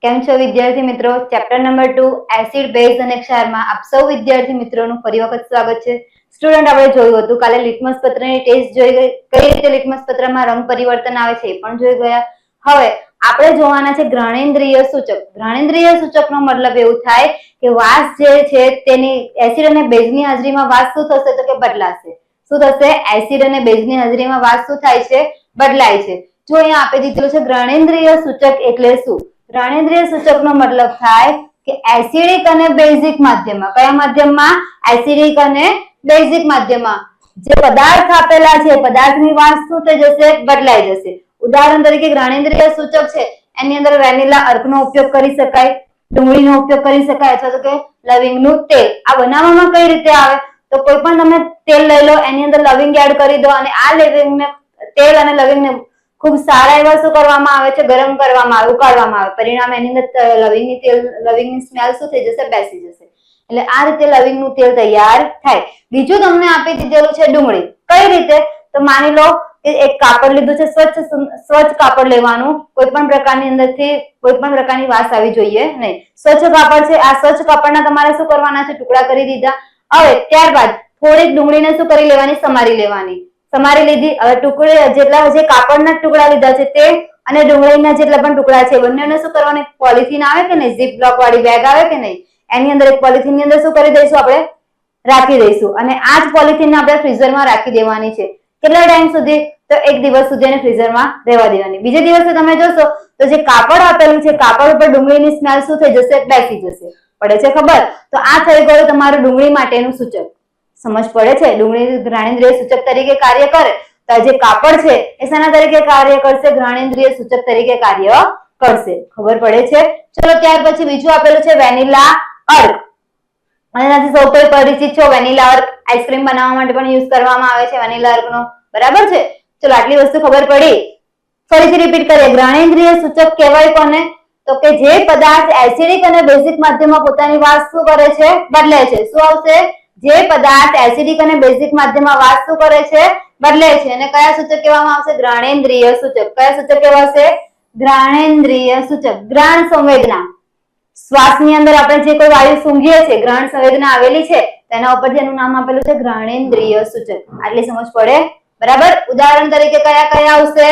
કેમ છો વિદ્યાર્થી મિત્રો? ચેપ્ટર નંબર 2 એસિડ બેઝ અને ક્ષારમાં આપ સૌ વિદ્યાર્થી મિત્રોનું ફરી વખત સ્વાગત છે. સ્ટુડન્ટ, આપણે જોયું હતું કાલે લિટમસ પત્રની ટેસ્ટ જોઈ ગઈ, કઈ રીતે લિટમસ પત્રમાં રંગ પરિવર્તન આવે છે એ પણ જોઈ ગયા. હવે આપણે જોવાના છે ઘ્રાણેન્દ્રિય સૂચક. ઘ્રાણેન્દ્રિય સૂચકનો મતલબ એવું થાય કે વાસ જે છે તેની એસિડ અને બેઝની હાજરીમાં વાસ શું થશે તો કે બદલાશે. શું થશે? એસિડ અને બેઝની હાજરીમાં વાસ શું થાય છે? બદલાય છે. જો અહીંયા આપી દીધેલું છે ઘ્રાણેન્દ્રિય સૂચક એટલે શું? ઘ્રાણેન્દ્રિય સૂચકનો મતલબ થાય કે એસિડિક અને બેઝિક માધ્યમમાં, કયા માધ્યમમાં? એસિડિક અને બેઝિક માધ્યમમાં જે પદાર્થ આપેલા છે પદાર્થની વાસ શું થઈ જશે? બદલાઈ જશે. ઉદાહરણ તરીકે ઘ્રાણેન્દ્રિય સૂચક છે એની અંદર વેનીલા અર્કનો ઉપયોગ કરી શકાય, ડુંગળીનો ઉપયોગ કરી શકાય, અથવા તો કે લવિંગનું તેલ. આ બનાવવામાં કઈ રીતે આવે તો કોઈ પણ તમે તેલ લઈ લો, એની અંદર લવિંગ એડ કરી દો અને આ લવિંગને, તેલ અને લવિંગને ખૂબ સારા એવા શું કરવામાં આવે છે? ગરમ કરવામાં આવે, ઉકાળવામાં આવે. પરિણામે એની અંદર લવિંગની સ્મેલ શું થઈ જશે? બેસી જશે. એટલે આ રીતે લવિંગનું તેલ તૈયાર થાય. બીજું તમને આપી દીધેલું છે ડુંગળી. કઈ રીતે? તો માની લો કે એક કાપડ લીધું છે, સ્વચ્છ કાપડ લેવાનું, કોઈ પણ પ્રકારની અંદરથી કોઈ પણ પ્રકારની વાસ આવી જોઈએ નહીં. સ્વચ્છ કાપડ છે, આ સ્વચ્છ કાપડના તમારે શું કરવાના છે? ટુકડા કરી દીધા. હવે ત્યારબાદ થોડીક ડુંગળીને શું કરી લેવાની? સમારી લેવાની. સમારી લીધી. હવે ટુકડે જેટલા જે કાપડના ટુકડા લીધા છે તે અને ડુંગળીના જેટલા પણ ટુકડા છે બંનેને શું કરવાની? પોલિથીન આવે કે નહીં, ઝીપ લોક વાળી બેગ આવે કે નહીં, એની અંદર એક પોલિથીનની અંદર શું કરી દઈશું? આપણે રાખી દઈશું. અને આ જ પોલિથીનને આપણે ફ્રીઝરમાં રાખી દેવાની છે. કેટલા ટાઈમ સુધી? તો 1 દિવસ સુધી એને ફ્રીઝરમાં રહેવા દેવાની. બીજે દિવસે તમે જોશો તો જે કાપડ આપેલું છે, કાપડ ઉપર ડુંગળીની સ્મેલ શું થઈ જશે? બેસી જશે. પડે છે ખબર? તો આ થઈ ગયું તમારું ડુંગળી માટેનું સૂચક. સમજ પડે છે? ડુંગળી ઘ્રાણેન્દ્રિય સૂચક તરીકે કાર્ય કરે તો જે કાપડ છે એ શેના તરીકે કાર્ય કરશે? ઘ્રાણેન્દ્રિય સૂચક તરીકે કાર્ય કરશે. ખબર પડે છે? ચલો ત્યાર પછી બીજું આપેલું છે વેનીલા અર્ક. એનાથી સૌ કોઈ પરિચિત છો. વેનીલા અર્ક આઈસ્ક્રીમ બનાવવા માટે પણ યુઝ કરવામાં આવે છે વેનીલા અર્કનો. બરાબર છે? ચલો આટલી વસ્તુ ખબર પડી. ફરીથી રિપીટ કરીએ. ઘ્રાણેન્દ્રિય સૂચક કહેવાય કોને? તો કે જે પદાર્થ એસિડિક અને બેઝિક માધ્યમમાં પોતાની વાસ શું કરે છે? બદલે છે. શું આવશે? જે પદાર્થ એસિડિક અને બેઝિક માધ્યમમાં વાસ શું કરે છે? બદલે છે. અને કયા સૂચક કહેવામાં આવશે? ઘ્રાણેન્દ્રિય સૂચક. કયા સૂચક કહેવાશે? ઘ્રાણેન્દ્રિય સૂચક. ઘ્રાણ સંવેદના, શ્વાસની અંદર આપણે જે કોઈ વાયુ સૂંઘીએ છીએ, ઘ્રાણ સંવેદના આવેલી છે તેના ઉપરથી એનું નામ આપેલું છે ઘ્રાણેન્દ્રિય સૂચક. આટલી સમજ પડે? બરાબર. ઉદાહરણ તરીકે કયા કયા આવશે?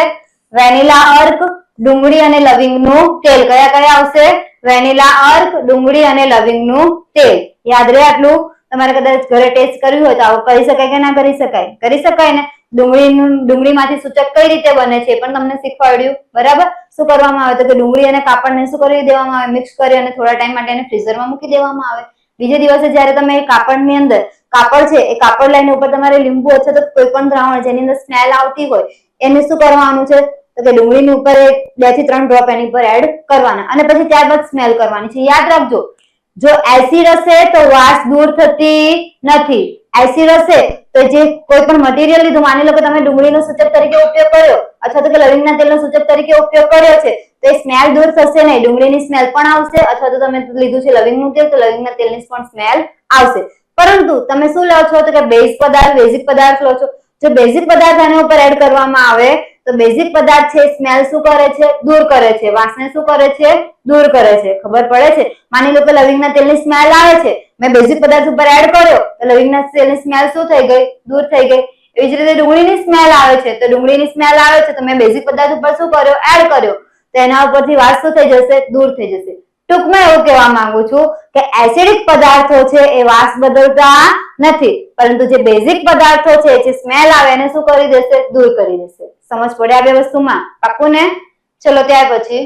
વેનીલા અર્ક, ડુંગળી અને લવિંગનું તેલ. કયા કયા આવશે? વેનીલા અર્ક, ડુંગળી અને લવિંગનું તેલ. યાદ રહે આટલું? તમારે કદાચ ઘરે ટેસ્ટ કર્યું હોય તો આવું કરી શકાય કે ના કરી શકાય? કરી શકાય ને. ડુંગળીમાંથી સૂચક કઈ રીતે બને છે એ પણ તમને શીખવાડ્યું. બરાબર. શું કરવામાં આવે તો કે ડુંગળી અને કાપડને શું કરી દેવામાં આવે? મિક્સ કરી અને થોડા ટાઈમ માટે એને ફ્રીઝરમાં મૂકી દેવામાં આવે. બીજે દિવસે જ્યારે તમે કાપડની અંદર, કાપડ છે એ કાપડ લઈને ઉપર તમારે લીંબુ અથવા તો કોઈ પણ દ્રાવણ જેની અંદર સ્મેલ આવતી હોય એને શું કરવાનું છે તો કે ડુંગળીની ઉપર 2 થી 3 ડ્રોપ એની ઉપર એડ કરવાના અને પછી ત્યારબાદ સ્મેલ કરવાની છે. યાદ રાખજો, જો એસિડ હશે તો વાસ દૂર થતી નથી. એસિડ હશે તો જે કોઈ પણ મટીરિયલ લીધું, માની લો કે તમે ડુંગળીનો સૂચક તરીકે ઉપયોગ કર્યો અથવા તો કે લવિંગના તેલનો સૂચક તરીકે ઉપયોગ કર્યો છે તો એ સ્મેલ દૂર થશે નહીં. ડુંગળીની સ્મેલ પણ આવશે, અથવા તો તમે લીધું છે લવિંગનું તેલ તો લવિંગના તેલની પણ સ્મેલ આવશે. પરંતુ તમે શું લો છો તો કે બેઝ પદાર્થ, બેઝિક પદાર્થ લો છો. જો બેઝિક પદાર્થ આના ઉપર એડ કરવામાં આવે તો બેઝિક પદાર્થ છે સ્મેલ શું કરે છે? દૂર કરે છે. વાસને શું કરે છે? દૂર કરે છે. ખબર પડે છે? માની લો કે લવિંગના તેલની સ્મેલ આવે છે, મેં બેઝિક પદાર્થ ઉપર એડ કર્યો તો લવિંગના તેલની સ્મેલ શું થઈ ગઈ? દૂર થઈ ગઈ. એવી જ રીતે ડુંગળીની સ્મેલ આવે છે તો ડુંગળીની સ્મેલ આવે છે તો મેં બેઝિક પદાર્થ ઉપર શું કર્યો? એડ કર્યો તો એના ઉપરથી વાસ શું થઈ જશે? દૂર થઈ જશે. ટૂંકમાં એવું કહેવા માંગુ છું કે એસિડિક પદાર્થો છે એ વાસ બદલતા નથી, પરંતુ જે બેઝિક પદાર્થો છે જે સ્મેલ આવે એને શું કરી દેશે? દૂર કરી દેશે. સમજ પડે આ બે વસ્તુમાં? પાક્કું ને? ચલો ત્યાર પછી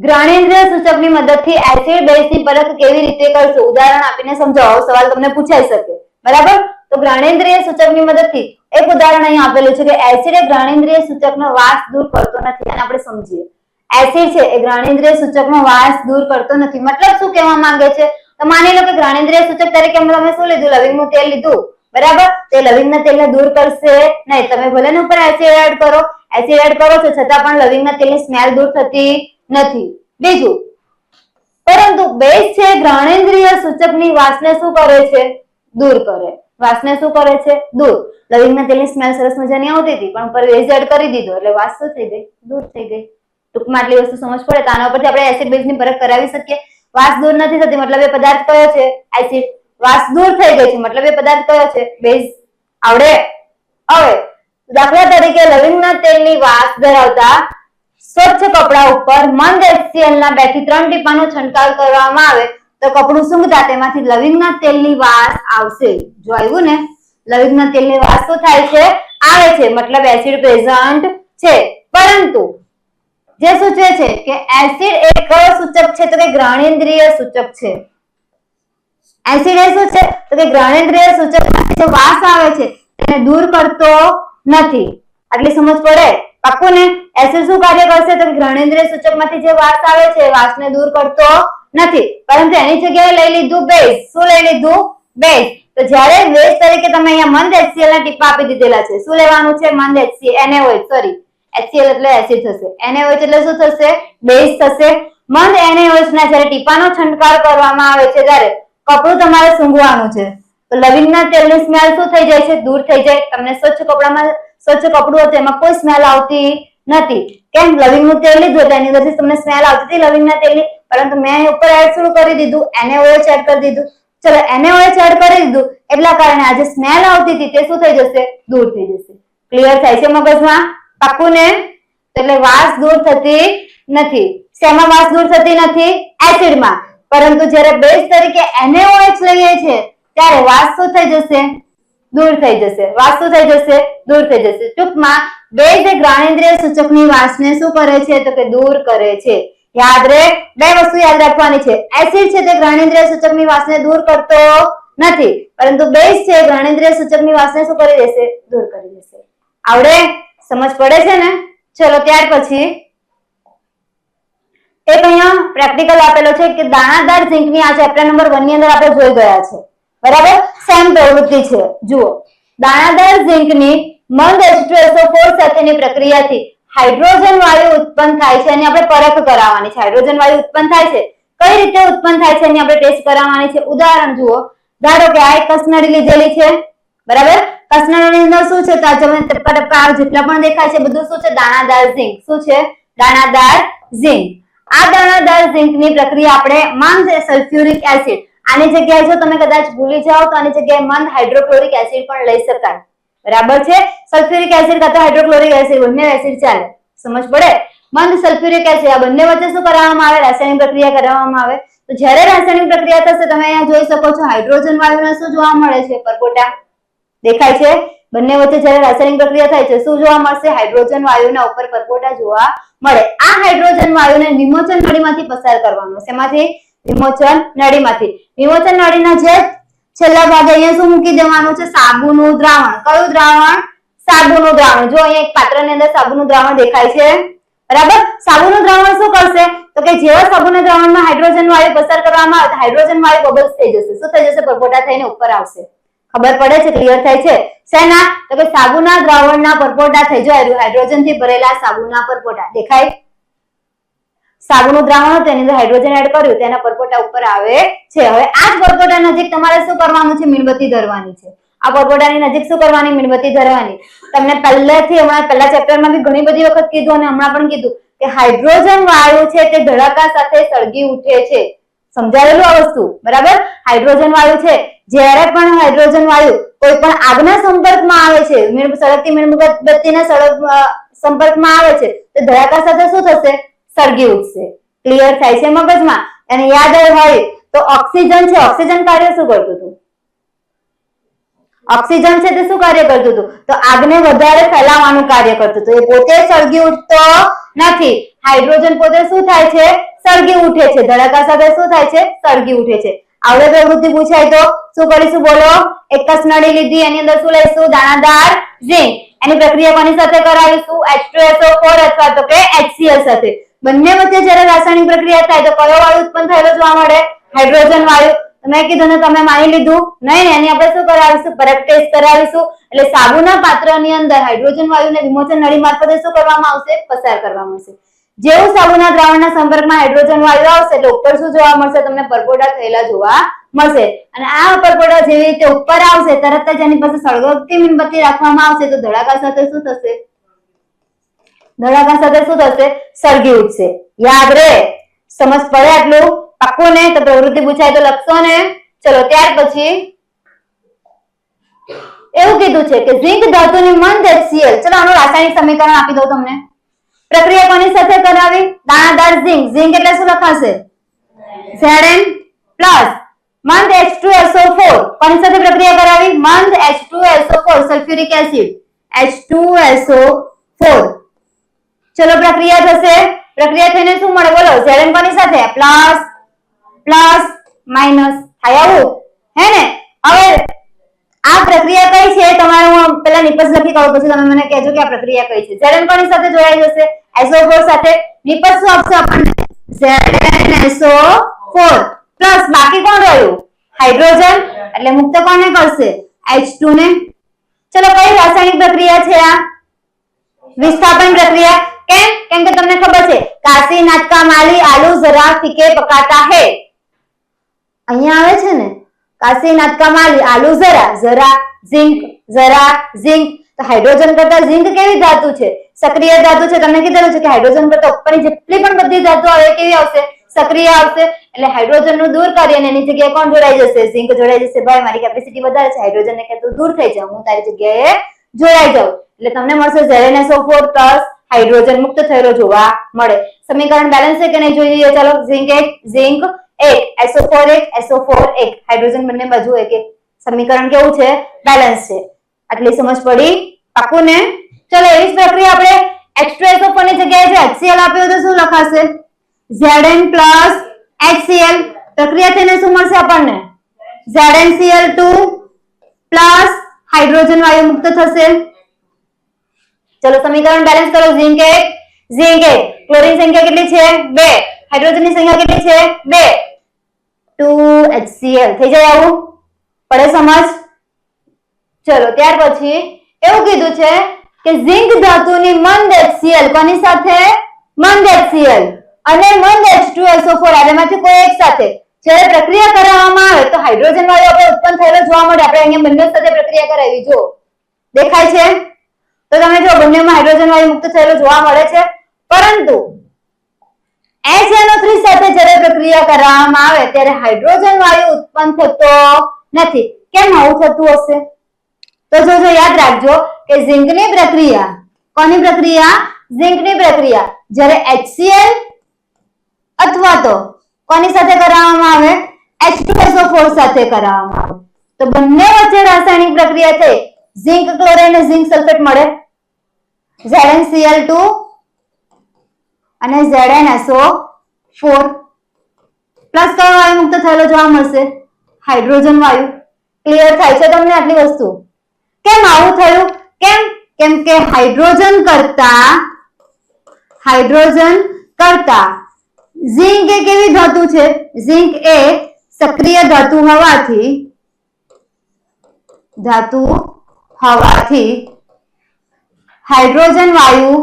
ઘ્રાણેન્દ્રિય સૂચકની મદદથી એસિડ બેઝની પરખ કેવી રીતે કરશું? ઉદાહરણ આપીને સમજાવો. સવાલ તમને પૂછાઈ શકે. બરાબર. તો ઘ્રાણેન્દ્રિય સૂચકની મદદથી એક ઉદાહરણ અહીં આપેલું છે કે એસિડ એ ઘ્રાણેન્દ્રિય સૂચકનો વાસ દૂર કરતો નથી. અને આપણે સમજીએ, એસિડ છે એ ઘ્રાણેન્દ્રિય સૂચકનો વાસ દૂર કરતો નથી. મતલબ શું કહેવા માંગે છે? તો માની લો કે ઘ્રાણેન્દ્રિય સૂચક તરીકે તમે શું લીધું? લવિંગનું તેલ લીધું. બરાબર. તે લવિંગના તેલને દૂર કરશે નહીં. તમે ભલે ને ઉપર એસિડ એડ કરો, એસિડ એડ કરો છો છતાં પણ લવિંગના તેલની સ્મેલ દૂર થતી નથી. બીજું, પરંતુ બેઝ છે ઘ્રાણેન્દ્રિય સૂચકની વાસને શું કરે છે? દૂર કરે. વાસને શું કરે છે? દૂર. લવિંગના તેલની સ્મેલ સરસ મજાની આવતી હતી પણ ઉપર બેઝ એડ કરી દીધો એટલે વાસ શું થઈ ગઈ? દૂર થઈ ગઈ. ટૂંકમાં આટલી વસ્તુ સમજ પડે તો આના ઉપરથી આપણે એસિડ બેઝ ની ફરક કરાવી શકીએ. વાસ દૂર નથી થતી મતલબ એ પદાર્થ કયો છે? એસિડ. વાસ દૂર થઈ ગઈ છે મતલબ એ પદાર્થ કયો છે? બેઝ. આવડે? હવે દાખલા તરીકે લવિંગના તેલની વાસ ધરાવતા સ્વચ્છ કપડા ઉપર મંદ HCl ના 2 થી 3 ટીપાનો છંટકાવ કરવામાં આવે તો કપડું સૂંઘતા તેમાંથી લવિંગના તેલની વાસ આવશે. જો આવ્યું ને, લવિંગના તેલની વાસ શું થાય છે? આવે છે મતલબ એસિડ પ્રેઝન્ટ છે. પરંતુ જે સૂચવે છે કે એસિડ એ કયો સૂચક છે? તો કે ઘ્રાણેન્દ્રિય સૂચક છે. એસિડ એ શું છે? તો કે ઘ્રાણેન્દ્રિય સૂચકમાંથી જે વાસ આવે છે તેને દૂર કરતો નથી. આટલી સમજ પડે? પાક્કું ને? એસિડ શું કાર્ય કરશે? તો ઘ્રાણેન્દ્રિય સૂચકમાંથી જે વાસ આવે છે વાસને દૂર કરતો નથી, પરંતુ એની જગ્યાએ લઈ લીધું બેઝ. શું લઈ લીધું? બેઝ. તો જ્યારે બેઝ તરીકે તમે અહીંયા મંદ HCl ના ટીપા આપી દીધેલા છે. શું લેવાનું છે? મંદ HCl, NaOH, સોરી HCl એટલે એસિડ થશે, NaOH એટલે શું થશે? બેઝ થશે. મંદ NaOH ના જ્યારે ટીપાનો છંટકાવ કરવામાં આવે છે ત્યારે કપડું તમારે સૂંઘવાનું છે તો લવિંગના તેલની સ્મેલ શું થઈ જાય છે? દૂર થઈ જાય. તમને સ્વચ્છ કપડામાં સ્વચ્છ કપડું હતું એમાં કોઈ સ્મેલ આવતી નથી. કેમ? લવિંગનું તેલ લીધું એટલે એની અંદરથી તમને સ્મેલ આવતી હતી લવિંગના તેલની, પરંતુ મેં ઉપર એડ શું કરી દીધું? NaOH એડ કરી દીધું. ચલો NaOH એડ કરી દીધું એટલા કારણે આ જે સ્મેલ આવતી હતી તે શું થઈ જશે? દૂર થઈ જશે. ક્લિયર થાય છે મગજમાં? પાક્કું ને? એટલે વાસ દૂર થતી નથી. શેમાં વાસ દૂર થતી નથી? એસિડમાં. પરંતુ જ્યારે બેઝ તરીકે NaOH લઈએ છે ત્યારે વાસ શું થઈ જશે? દૂર થઈ જશે. વાસ શું થઈ જશે? દૂર થઈ જશે. ટૂંકમાં બેઝ એ ઘ્રાણેન્દ્રિય સૂચકની વાસને શું કરે છે? તો કે દૂર કરે છે. યાદ રહે, બે વસ્તુ યાદ રાખવાની છે. એસિડ છે તે ઘ્રાણેન્દ્રિય સૂચકની વાસને દૂર કરતો નથી, પરંતુ બેઝ છે ઘ્રાણેન્દ્રિય સૂચકની વાસને શું કરી દેશે? દૂર કરી દેશે. આવડે? સમજ પડે છે ને? ચલો ત્યાર પછી એક અહીંયા પ્રેક્ટિકલ આપેલો છે કે દાણાદાર ઝીંકની આ ચેપ્ટર નંબર 1 ની અંદર આપણે જોઈ ગયા છે. બરાબર? સેમ પ્રવૃત્તિ છે. જુઓ, દાણાદાર ઝીંકની મંદ H2SO4 સાથેની પ્રક્રિયાથી હાઇડ્રોજન વાયુ ઉત્પન્ન થાય છે અને આપણે પરખ કરાવવાની છે. હાઇડ્રોજન વાયુ ઉત્પન્ન થાય છે, કઈ રીતે ઉત્પન્ન થાય છે એની આપણે ટેસ્ટ કરાવવાની છે. ઉદાહરણ જુઓ, ધારો કે આ એક કસનળી લીધેલી છે. બરાબર? કસનળીની અંદર શું છે? તો જેટલા પણ દેખાય છે બધું શું છે? દાણાદાર ઝીંક. શું છે? દાણાદાર ઝીંક. આ દાણાદાર ઝીંકની પ્રક્રિયા આપણે મંદ સલ્ફ્યુરિક એસિડ, આની જગ્યાએ જો તમે કદાચ ભૂલી જાઓ તો આની જગ્યાએ મંદ હાઇડ્રોક્લોરિક એસિડ પણ લઈ શકાય. બરાબર છે? સલ્ફ્યુરિક એસિડ કાં તો હાઇડ્રોક્લોરિક એસિડ, બંને એસિડ ચાલે. સમજ પડે? મંદ સલ્ફ્યુરિક એસિડ આ બંને વચ્ચે શું કરવામાં આવે? રાસાયણિક પ્રક્રિયા કરવામાં આવે. તો જ્યારે રાસાયણિક પ્રક્રિયા થશે તમે અહીંયા જોઈ શકો છો હાઇડ્રોજન વાયુને શું જોવા મળે છે? પરપોટા દેખાય છે. બંને વચ્ચે જ્યારે રાસાયણિક પ્રક્રિયા થાય છે શું જોવા મળશે? હાઇડ્રોજન વાયુના ઉપર પરપોટા જોવા મળે. આ હાઇડ્રોજન વાયુને વિમોચન નળીમાંથી પસાર કરવાનો. શેમાંથી? વિમોચન નળીમાંથી. વિમોચન નળીના જે છેલ્લા ભાગે અહીંયા શું મૂકી દેવાનું છે? સાબુનું દ્રાવણ. કયું દ્રાવણ? સાબુનું દ્રાવણ. જો અહીંયા એક પાત્રની અંદર સાબુનું દ્રાવણ દેખાય છે. બરાબર? સાબુનું દ્રાવણ શું કરશે? તો કે જેવા સાબુના દ્રાવણમાં હાઇડ્રોજન વાયુ પસાર કરવામાં આવે તો હાઇડ્રોજન વાયુ બબલ્સ થઈ જશે. શું થઈ જશે? પરપોટા થઈને ઉપર આવશે. ખબર પડે છે? ક્લિયર થાય છે? શેના? તો કે સાબુના દ્રાવણના પરપોટા થઈ જાય. હાઇડ્રોજનથી ભરેલા સાબુના પરપોટા દેખાય. સાબુનું દ્રાવણ હતું એની અંદર હાઇડ્રોજન એડ કર્યું તેના પરપોટા ઉપર આવે છે. હવે આ જ પરપોટા નજીક તમારે શું કરવાનું છે? મીણબત્તી ધરવાની છે. આ પરપોટાની નજીક શું કરવાની? મીણબત્તી ધરવાની. તમને પહેલેથી હમણાં પહેલા ચેપ્ટરમાં બી ઘણી બધી વખત કીધું અને હમણાં પણ કીધું કે હાઇડ્રોજન વાયુ છે તે ધડાકા સાથે સળગી ઉઠે છે. સમજાવેલું આ વસ્તુ? બરાબર? હાઇડ્રોજન વાયુ છે જ્યારે પણ હાઇડ્રોજન વાયુ કોઈ પણ આગના સંપર્કમાં આવે છે, સળગતી મીણબત્તીના સંપર્કમાં આવે છે તો ધડાકા સાથે શું થશે? સળગી ઉઠશે. ક્લિયર થાય છે મગજમાં? અને યાદ હોય તો ઓક્સિજન છે, ઓક્સિજન કાર્ય શું કરતું હતું? ઓક્સિજન છે તે શું કાર્ય કરતું હતું? તો આગને વધારે ફેલાવવાનું કાર્ય કરતું હતું. એ પોતે સળગી ઉઠતો નથી. હાઇડ્રોજન પોતે શું થાય છે? સળગી ઉઠે છે. ધડાકા સાથે શું થાય છે? સળગી ઉઠે છે. આવડે પ્રવૃત્તિ પૂછાય તો શું કરીશું? બોલો. એક કસનળી લીધી એની અંદર શું લઈશું? દાણાદાર ઝીંક. એની પ્રક્રિયા કોની સાથે કરાવીશું? H2SO4 અથવા તો કે HCl સાથે. બંને વચ્ચે જ્યારે રાસાયણિક પ્રક્રિયા થાય તો કયો વાયુ ઉત્પન્ન થયેલો જોવા મળે? હાઇડ્રોજન વાયુ. મેં કીધું ને તમે માની લીધું નહીં ને? એની આપણે શું કરાવીશું? પરખ ટેસ્ટ કરાવીશું. એટલે સાબુના પાત્રની અંદર હાઇડ્રોજન વાયુને વિમોચન નળી મારફતે શું કરવામાં આવશે? પસાર કરવામાં આવશે. જેવું સાબુના દ્રાવણના સંપર્કમાં હાઇડ્રોજન વાયુ આવશે એટલે ઉપર શું જોવા મળશે? તમને પરપોટા થયેલા જોવા મળશે. અને આ પરપોટા જેવી રીતે ઉપર આવશે તરત જ એની પાસે સળગતી મીણબત્તી રાખવામાં આવશે તો ધડાકા સાથે શું થશે? ધડાકા સાથે શું થશે? સળગી ઉઠશે. યાદ રહે, સમજ પડે આટલું પાક્કું ને? તો પ્રવૃત્તિ પૂછાય તો લખશો ને? ચલો ત્યાર પછી એવું કીધું છે કે ઝીંક ધાતુની મંદ HCl. ચલો આનું રાસાયણિક સમીકરણ આપી દઉં તમને. પ્રક્રિયા કોની સાથે કરાવી? દાણાદાર ઝીંક. ઝીંક એટલે શું લખાશે? Zn પ્લસ મંદ H2SO4. કોની સાથે પ્રક્રિયા કરાવી? મંદ H2SO4 સલ્ફ્યુરિક એસિડ H2SO4. ચલો પ્રક્રિયા થશે. પ્રક્રિયા થઈને શું મળે બોલો? Zn કોની સાથે? પ્લસ પ્લસ માઈનસ થાય આવું હે ને? હવે આ પ્રક્રિયા કઈ છે? તમારે હું પહેલા નિપજ લખી કહું પછી તમે મને કહેજો કે આ પ્રક્રિયા કઈ છે. Zn કોની સાથે જોડાઈ જશે? SO4 સાથે. નિપજ શું આપશે આપણને? ZnSO4 પ્લસ બાકી કોણ રહ્યું? હાઇડ્રોજન. એટલે મુક્ત કોને કરશે? H2 ને. ચલો કઈ રાસાયણિક પ્રક્રિયા છે આ? વિસ્થાપન પ્રક્રિયા. કેમ? કેમ કે તમને ખબર છે કાસી નાટકા માલી આलू जरा फीके पकाता है. અહીંયા આવે છે ને કાસી નાટકા માલી આलू जरा जरा ઝિંક जरा ઝિંક. તો હાઇડ્રોજન કરતા ઝિંક કેવી ધાતુ છે? સક્રિય ધાતુ છે. તમને કીધેલું છે કે હાઇડ્રોજન કરતા ઉપરની જેટલી પણ બધી ધાતુ આવે કેવી આવશે? સક્રિય આવશે. એટલે હાઇડ્રોજન નું દૂર કરી અને એની જગ્યાએ કોણ જોડાઈ જશે? ઝિંક જોડાઈ જશે. ભાઈ મારી કેપેસિટી વધારે છે, હાઇડ્રોજન ને કહેતું દૂર થઈ જાવ, હું તારી જગ્યાએ જોડાઈ જાઉં. એટલે તમને મળશે ZnSO4 પ્લસ હાઇડ્રોજન મુક્ત થયેલો જોવા મળે. સમીકરણ બેલેન્સ છે કે નહીં જોઈએ. ચાલો zinc 1 zinc 1 SO4 1 SO4 1 hydrogen બંને બાજુ એક એક. સમીકરણ કેવું છે? બેલેન્સ છે. આટલી સમજ પડી? પાક્કું ને? ચલો એવી જ પ્રક્રિયા આપણે H2SO4 ની જગ્યાએ જે HCl આપ્યું તો શું લખાશે? Zn plus HCl. પ્રક્રિયા થઈને શું મળશે આપણને? ZnCl2 પ્લસ હાઇડ્રોજન વાયુ મુક્ત થશે. ચલો સમીકરણ બેલેન્સ કરો. Zinc 1 zinc 1. ક્લોરીન સંખ્યા કેટલી છે? 2. હાઇડ્રોજન ની સંખ્યા કેટલી છે? 2. 2HCl થઈ જાય. આવું પડે સમજ? ચલો ત્યાર પછી એવું કીધું છે કે ઝિંક ધાતુની મંદ HCl કોની સાથે? મંદ HCl અને મંદ H2SO4 આ બેમાંથી કોઈ એક સાથે જ્યારે પ્રક્રિયા કરવામાં આવે તો હાઇડ્રોજન વાયુ આપણે ઉત્પન્ન થયેલો જોવા મળે. આપણે અહીંયા બંને સાથે પ્રક્રિયા કરાવી. જો દેખાય છે? તો તમે જો બંનેમાં હાઇડ્રોજન વાયુ મુક્ત થયેલો જોવા મળે છે. પરંતુ HNO3 સાથે જ્યારે પ્રક્રિયા કરવામાં આવે ત્યારે હાઇડ્રોજન વાયુ ઉત્પન્ન થતો નથી. કેમ આવું થતું હશે? તો જો યાદ રાખજો કે ઝિંકની પ્રક્રિયા, કોની પ્રક્રિયા? ઝિંકની પ્રક્રિયા જ્યારે HCl અથવા તો કોની સાથે કરાવવામાં આવે? H2SO4 સાથે કરાવવામાં આવે તો બંને વચ્ચે રાસાયણિક પ્રક્રિયા થઈ ઝિંક ક્લોરાઇડ અને ઝિંક સલ્ફેટ મળે. ZnCl2 અને ZnSO4 પ્લસ કયો વાયુ મુક્ત થયેલો જોવા મળશે? હાઇડ્રોજન વાયુ. ક્લિયર થાય છે તમને આટલી વસ્તુ? કેમ આવું થયું? કેમ કે હાઇડ્રોજન કરતા ઝિંક એ કેવી ધાતુ છે? ઝિંક એ સક્રિય ધાતુ હોવાથી હાઇડ્રોજન વાયુ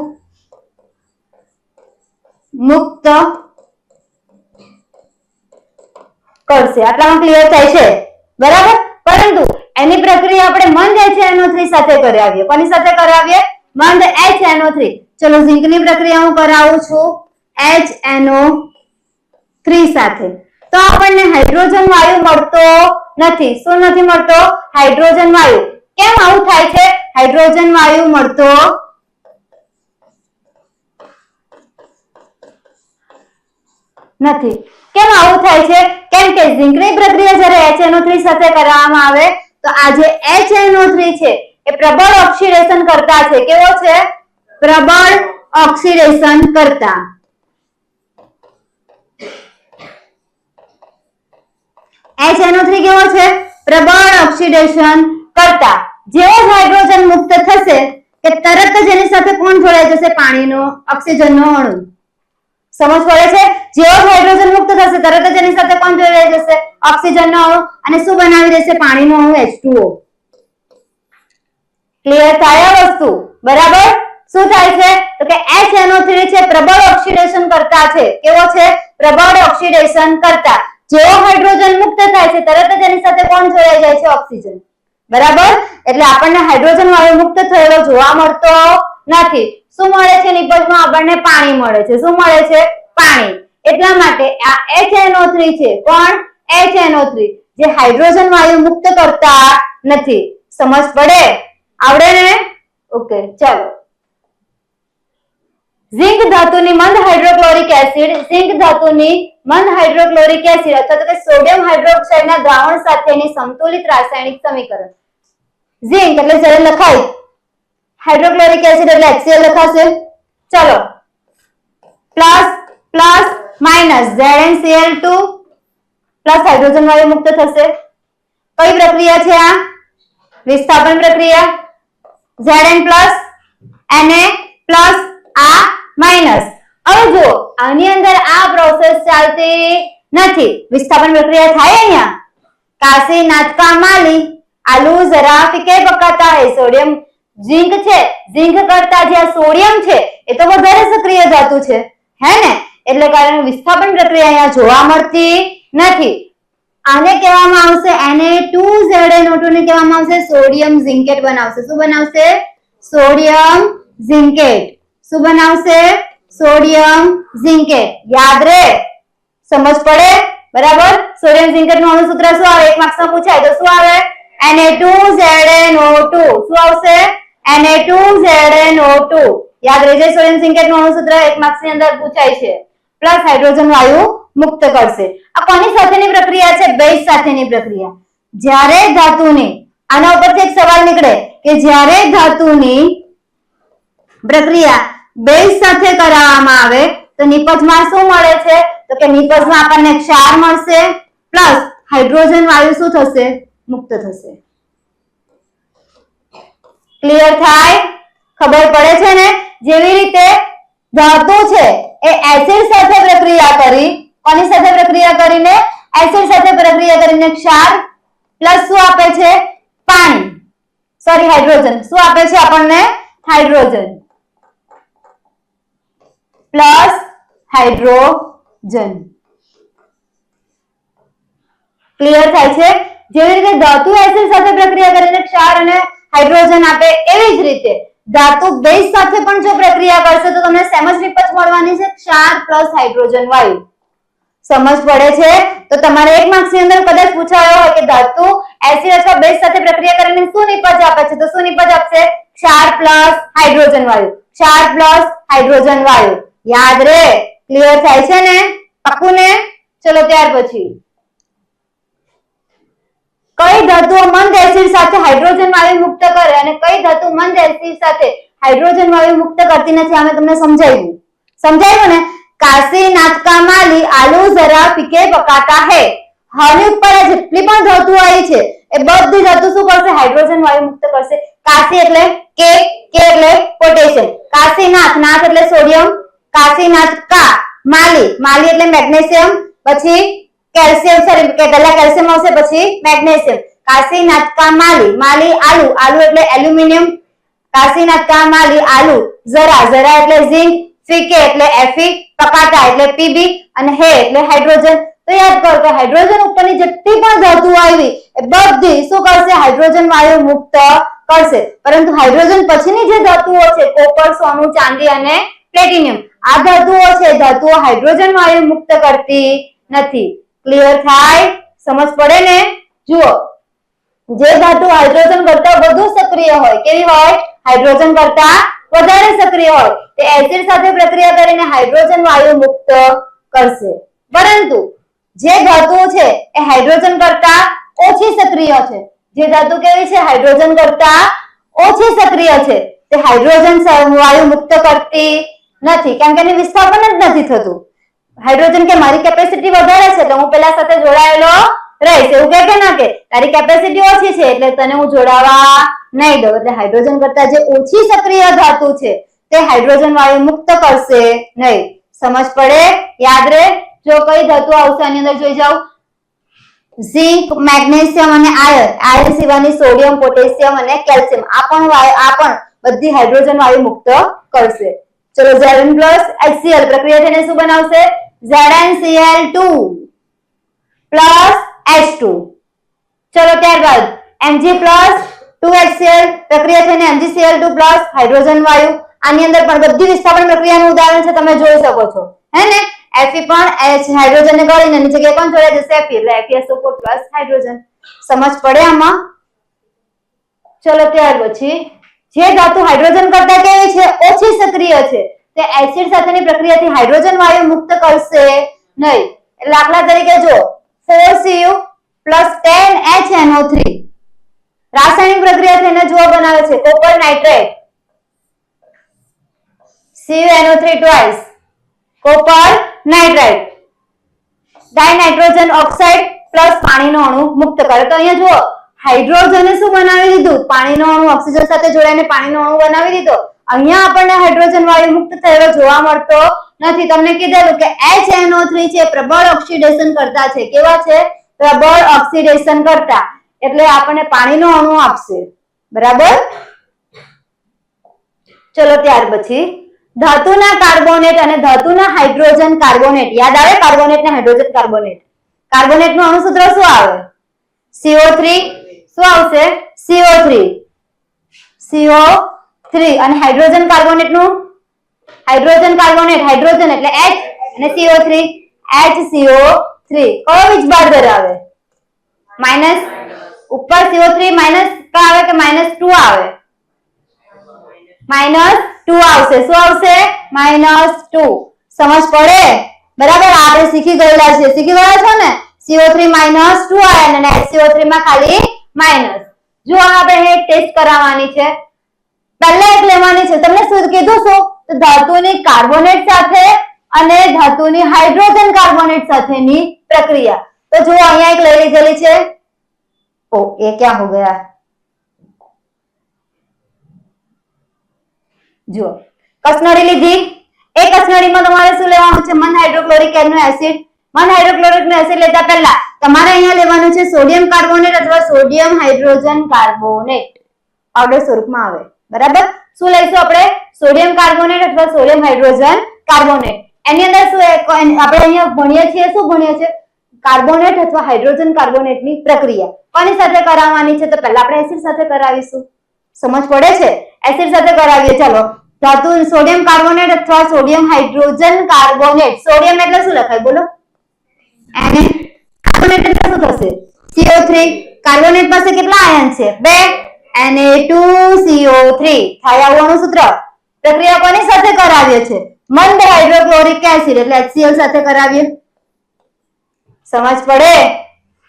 મુક્ત કરશે. આટલામાં ક્લિયર થાય છે? બરાબર. પરંતુ એની પ્રક્રિયા આપણે મંદ HNO3 સાથે કરાવીએ. કોની સાથે કરાવીએ? મંદ HNO3. ચલો ઝિંકની પ્રક્રિયા હું કરાવું છું HNO3 સાથે. તો આપણને હાઇડ્રોજન વાયુ મળતો નથી. શું નથી મળતો? હાઇડ્રોજન વાયુ. કેમ આવું થાય છે? હાઇડ્રોજન વાયુ મળતો નથી. કેમ આવું થાય છે? કેમ કે ઝિંકની પ્રક્રિયા જ્યારે HNO3 સાથે કરવામાં આવે તો આ જે HNO3 છે એ પ્રબળ ઓક્સિડેશન કરતા છે. કેવો છે? પ્રબળ ઓક્સિડેશન કરતા. HNO3 કેવો છે? પ્રબળ ઓક્સિડેશન કરતા. જેવો જ હાઇડ્રોજન મુક્ત થશે કે તરત જ એની સાથે કોણ જોડાઈ જશે? પાણીનો ઓક્સિજનનો અણુ. સમજ પડે છે? જેવો હાઇડ્રોજન મુક્ત થશે તરત જ એની સાથે કોણ જોડાઈ જશે? ઓક્સિજનનો અણુ. અને શું બનાવી દેશે? પાણીનો અણુ H2O. ક્લિયર થાય વસ્તુ? બરાબર. શું થાય છે? તો કે HNO3 છે પ્રબળ ઓક્સિડેશન કરતા છે. કેવો છે? પ્રબળ ઓક્સિડેશન કરતા. જેવો હાઇડ્રોજન મુક્ત થાય છે તરત જ એની સાથે કોણ જોડાઈ જાય છે? ઓક્સિજન. બરાબર. એટલે આપણને હાઇડ્રોજન વાયુ મુક્ત થયેલો જોવા મળતો નથી. શું મળે છે નિપજમાં? આપણને પાણી મળે છે. શું મળે છે? પાણી. એટલા માટે આ HNO3 છે. કોણ? HNO3 જે હાઇડ્રોજન વાયુ મુક્ત કરતા નથી. સમજ પડે? આવડે ને? ઓકે, ચાલો. ઝિંક ધાતુની મંદ હાઇડ્રોક્લોરિક એસિડ, ઝિંક ધાતુની મંદ હાઇડ્રોક્લોરિક એસિડ અથવા તો કે સોડિયમ હાઇડ્રોક્સાઇડના દ્રાવણ સાથેની સમતુલિત રાસાયણિક સમીકરણ. ઝિંક એટલે જ્યારે લખાય હાઇડ્રોક્લોરિક એસિડ એટલે HCl લખાશે. ચલો, plus plus minus ZnCl2 plus hydrogen વાયુ મુક્ત થશે. કઈ પ્રક્રિયા છે આ? વિસ્થાપન પ્રક્રિયા. Zn પ્લસ Na પ્લસ આ માઇનસ. હવે જો આની અંદર આ પ્રોસેસ ચાલતી નથી, વિસ્થાપન પ્રક્રિયા થાય અહીંયા. કાસી નાચકા માલી આલू जरा फीके पकाता है. सोडियम जिंक છે, जिंक કરતા જે સોડિયમ છે એ તો વધારે સક્રિય ધાતુ છે, હે ને? એટલે કારણે વિસ્થાપન પ્રક્રિયા અહીંયા જોવા મળતી નથી. આને કહેવામાં આવશે Na2ZnO2 ને કહેવામાં આવશે સોડિયમ ઝિંકેટ બનાવશે. શું બનાવશે? Sodium zincate. શું બનાવશે? Sodium zincate. યાદ રે, સમજ પડે? બરાબર. સોડિયમ ઝિંકેટ નું અણુસૂત્ર શું આવે? એક માર્ક્સમાં પૂછાય તો શું આવે? Na2ZnO2. શું આવશે? Na2ZnO2. યાદ રહેજે, સોડિયમ ઝિંકેટ નું અણુસૂત્ર એક માર્ક્સ ની અંદર પૂછાય છે. પ્લસ હાઇડ્રોજન વાયુ મુક્ત કરશે. આ કોની સાથેની પ્રક્રિયા છે? બેઝ સાથેની પ્રક્રિયા. જ્યારે ધાતુની, આના ઉપરથી એક સવાલ નીકળે કે જ્યારે ધાતુની પ્રક્રિયા બેઝ સાથે કરાવવામાં આવે તો નિપજમાં શું મળે છે? તો કે નિપજમાં આપણને ક્ષાર મળશે પ્લસ હાઇડ્રોજન વાયુ શું થશે? મુક્ત થશે. ક્લિયર થાય? ખબર પડે છે ને? જેવી રીતે ધાતુ છે એ એસિડ સાથે પ્રક્રિયા કરી, કોની સાથે પ્રક્રિયા કરીને? એસિડ સાથે પ્રક્રિયા કરીને ક્ષાર પ્લસ શું આપે છે? પાણી. Sorry, hydrogen. શું આપે છે આપણને? Hydrogen plus hydrogen. ક્લિયર થાય છે? જેવી રીતે ધાતુ એસિડ સાથે પ્રક્રિયા કરીને ક્ષાર અને હાઇડ્રોજન આપે, એવી જ રીતે ધાતુ બેઝ સાથે પણ જો પ્રક્રિયા કરશે તો તમને સેમ જ નિપજ મળવાની છે, ક્ષાર પ્લસ હાઇડ્રોજન વાયુ. સમજ પડે છે? તો તમારે એક માર્ક્સ ની અંદર કદાચ પૂછાયો હોય કે ધાતુ એસિડ અથવા બેઝ સાથે પ્રક્રિયા કરીને શું નિપજ આપે છે, તો શું નિપજ આપશે? ક્ષાર પ્લસ હાઇડ્રોજન વાયુ. ક્ષાર પ્લસ હાઇડ્રોજન વાયુ. યાદ રે? ક્લિયર થાય છે ને? પાક્કું ને? ચલો ત્યાર પછી કઈ ધાતુઓ મંદ એસિડ સાથે હાઇડ્રોજન વાયુ મુક્ત કરે અને કઈ ધાતુ મંદ એસિડ સાથે હાઇડ્રોજન વાયુ મુક્ત કરતી નથી? અમે તમને સમજાવ્યું. સમજાયું ને? કાસી નાચકા માલી આલू जरा फीके पकाता है. હાની ઉપર જેટલી પણ ધાતુઓ આવી છે એ બધી ધાતુ શું કરશે? હાઇડ્રોજન વાયુ મુક્ત કરશે. કાસી એટલે કે એટલે પોટેશિયમ. કાસીનાથ, નાથ એટલે સોડિયમ. કાસીનાથકા માલી, માલી એટલે મેગ્નેશિયમ. પછી કેલ્શિયમ, સોરી કે પહેલા કેલ્શિયમ આવશે પછી મેગ્નેશિયમ. કાસીનાથકા માલી, માલી આલુ, આલુ એટલે એલ્યુમિનિયમ. કાસીનાથકા માલી આલુ જરા, જરા એટલે ઝિંક. ફીકે એટલે Fe, પકાટા એટલે Pb અને હે એટલે હાઇડ્રોજન. તો યાદ કરો કે હાઇડ્રોજન ઉપરની જેટલી પણ ધાતુઓ આવી એ બધી શું કરશે? હાઇડ્રોજન વાયુ મુક્ત કરશે. પરંતુ હાઇડ્રોજન પછીની જે ધાતુઓ છે કોપર, સોનું, ચાંદી અને પ્લેટિનિયમ, આ ધાતુઓ છે ધાતુઓ હાઇડ્રોજન વાયુ મુક્ત કરતી નથી. ક્લિયર થાય? સમજ પડે ને? જુઓ, જે ધાતુ હાઇડ્રોજન કરતા વધુ સક્રિય હોય, કેવી હોય? હાઇડ્રોજન કરતા વધારે સક્રિય હોય, તે એસિડ સાથે પ્રક્રિયા કરીને હાઇડ્રોજન વાયુ મુક્ત કરશે. પરંતુ જે ધાતુઓ છે એ હાઇડ્રોજન કરતા ઓછી સક્રિય છે, જે ધાતુ કેવી છે? હાઇડ્રોજન કરતા ઓછી સક્રિય છે, તે હાઇડ્રોજન વાયુ મુક્ત કરતી નથી, કેમ કે એનું વિસ્થાપન જ નથી થતું. હાઇડ્રોજન કે મારી કેપેસિટી વધારે છે એટલે હું પેલા સાથે જોડાયેલો રહીશ, એવું કે ના કે તારી કેપેસિટી ઓછી છે એટલે તને હું જોડાવા નહીં દઉં. એટલે હાઇડ્રોજન કરતા જે ઓછી સક્રિય ધાતુ છે તે હાઇડ્રોજન વાયુ મુક્ત કરશે નહીં. સમજ પડે? યાદ રહે? જો કઈ ધાતુ આવશે આની અંદર જોઈ જાવ. ઝિંક, મેગ્નેશિયમ અને આયર્ન. આયર્ન સિવાયની સોડિયમ, પોટેશિયમ અને કેલ્શિયમ આ પણ બધી હાઇડ્રોજન વાયુ મુક્ત કરશે. ચલો, Zn પ્લસ HCl પ્રક્રિયા થઈને શું બનાવશે? ZnCl2 plus H2. ચલો ત્યારબાદ Mg પ્લસ 2HCl પ્રક્રિયા થઈને MgCl2 પ્લસ હાઇડ્રોજન વાયુ. આની અંદર પણ બધી વિસ્થાપન પ્રક્રિયાનું ઉદાહરણ છે, તમે જોઈ શકો છો, હે ને? Fe પણ H હાઇડ્રોજન ને ગળીને એની જગ્યાએ કોણ જોડાઈ જશે? Fe, એટલે FeSO4 પ્લસ હાઇડ્રોજન. સમજ પડે આમાં? ચલો ત્યાર પછી જે ધાતુ હાઇડ્રોજન કરતા કેવી છે? ઓછી સક્રિય છે, તે એસિડ સાથેની પ્રક્રિયાથી હાઇડ્રોજન વાયુ મુક્ત કરશે નહીં. એટલે દાખલા તરીકે જો 4Cu plus 10HNO3 રાસાયણિક પ્રક્રિયા થઈને જો બનાવે છે copper nitrate, CuNO3 twice, copper nitrite, dinitrogen oxide plus પાણીનો અણુ મુક્ત કરે. તો અહીંયા જુઓ હાઇડ્રોજને શું બનાવી દીધું? પાણીનો અણુ ઓક્સિજન સાથે જોડાઈને પાણીનો અણુ બનાવી દીધો. અહીંયા આપણને હાઇડ્રોજન વાયુ મુક્ત થયેલો જોવા મળતો નથી. તમને કીધેલું કે HNO3 છે પ્રબળ ઓક્સિડેશન કરતા છે. કેવા છે? પ્રબળ ઓક્સિડેશન કરતા, એટલે આપણને પાણીનો અણુ આપશે. બરાબર? ચલો ત્યાર પછી ધાતુના કાર્બોનેટ અને ધાતુના હાઇડ્રોજન કાર્બોનેટ. યાદ આવે કાર્બોનેટ ને હાઇડ્રોજન કાર્બોનેટ? કાર્બોનેટ નું અણુસૂત્ર શું આવે? CO3. શું આવશે? CO3. અને હાઇડ્રોજન કાર્બોનેટ નું હાઇડ્રોજન કાર્બોનેટ, હાઇડ્રોજન એટલે H અને CO3 HCO3. કયો વીજભાર ધરાવે? માઈનસ. ઉપર CO3 માઈનસ કા આવે કે -2 આવે? -2 આવશે. શું આવશે? -2. સમજ પડે? બરાબર? આપણે શીખી ગયેલા છે. શીખી ગયા છો ને? CO3 -2 આવે અને HCO3 માં ખાલી માઈનસ. જો આપણે એક ટેસ્ટ કરાવવાની છે. પહેલા એક લેવાની છે. તમને શું કીધું? શું? તો ધાતુની કાર્બોનેટ સાથે અને ધાતુની હાઇડ્રોજન કાર્બોનેટ સાથેની પ્રક્રિયા. તો જો અહીંયા એક લઈ લીધેલી છે. ઓ ये क्या हो गया? જો કસનળી લીધી. એ કસનળીમાં તમારે શું લેવાનું છે? મન હાઇડ્રોક્લોરિક એસિડ. મન હાઇડ્રોક્લોરિક એસિડ લેતા પહેલા તમારે અહીંયા લેવાનું છે સોડિયમ કાર્બોનેટ અથવા સોડિયમ હાઇડ્રોજન કાર્બોનેટ. પાવડર સ્વરૂપમાં આવે. બરાબર? શું લઈશું આપણે? સોડિયમ કાર્બોનેટ અથવા સોડિયમ હાઇડ્રોજન કાર્બોનેટ. એની અંદર શું આપણે અહીંયા ભણીએ છીએ? શું ભણીએ છીએ? કાર્બોનેટ અથવા હાઇડ્રોજન કાર્બોનેટની પ્રક્રિયા કોની સાથે કરાવવાની છે? તો પહેલા આપણે એસિડ સાથે કરાવીશું. સમજ પડે છે? એસિડ સાથે કરાવીએ. ચલો ધાતુ સોડિયમ કાર્બોનેટ અથવા સોડિયમ હાઇડ્રોજન કાર્બોનેટ. સોડિયમ એટલે શું લખાય? બોલો. અને કાર્બોનેટ એટલે શું થશે? CO3. કાર્બોનેટ પાસે કેટલા આયન છે? 2. Na2CO3 થાય આવું અણુસૂત્ર. પ્રક્રિયા કોની સાથે કરાવીએ છે? મંદ હાઇડ્રોક્લોરિક એસિડ એટલે HCl સાથે કરાવીએ. સમજ પડે?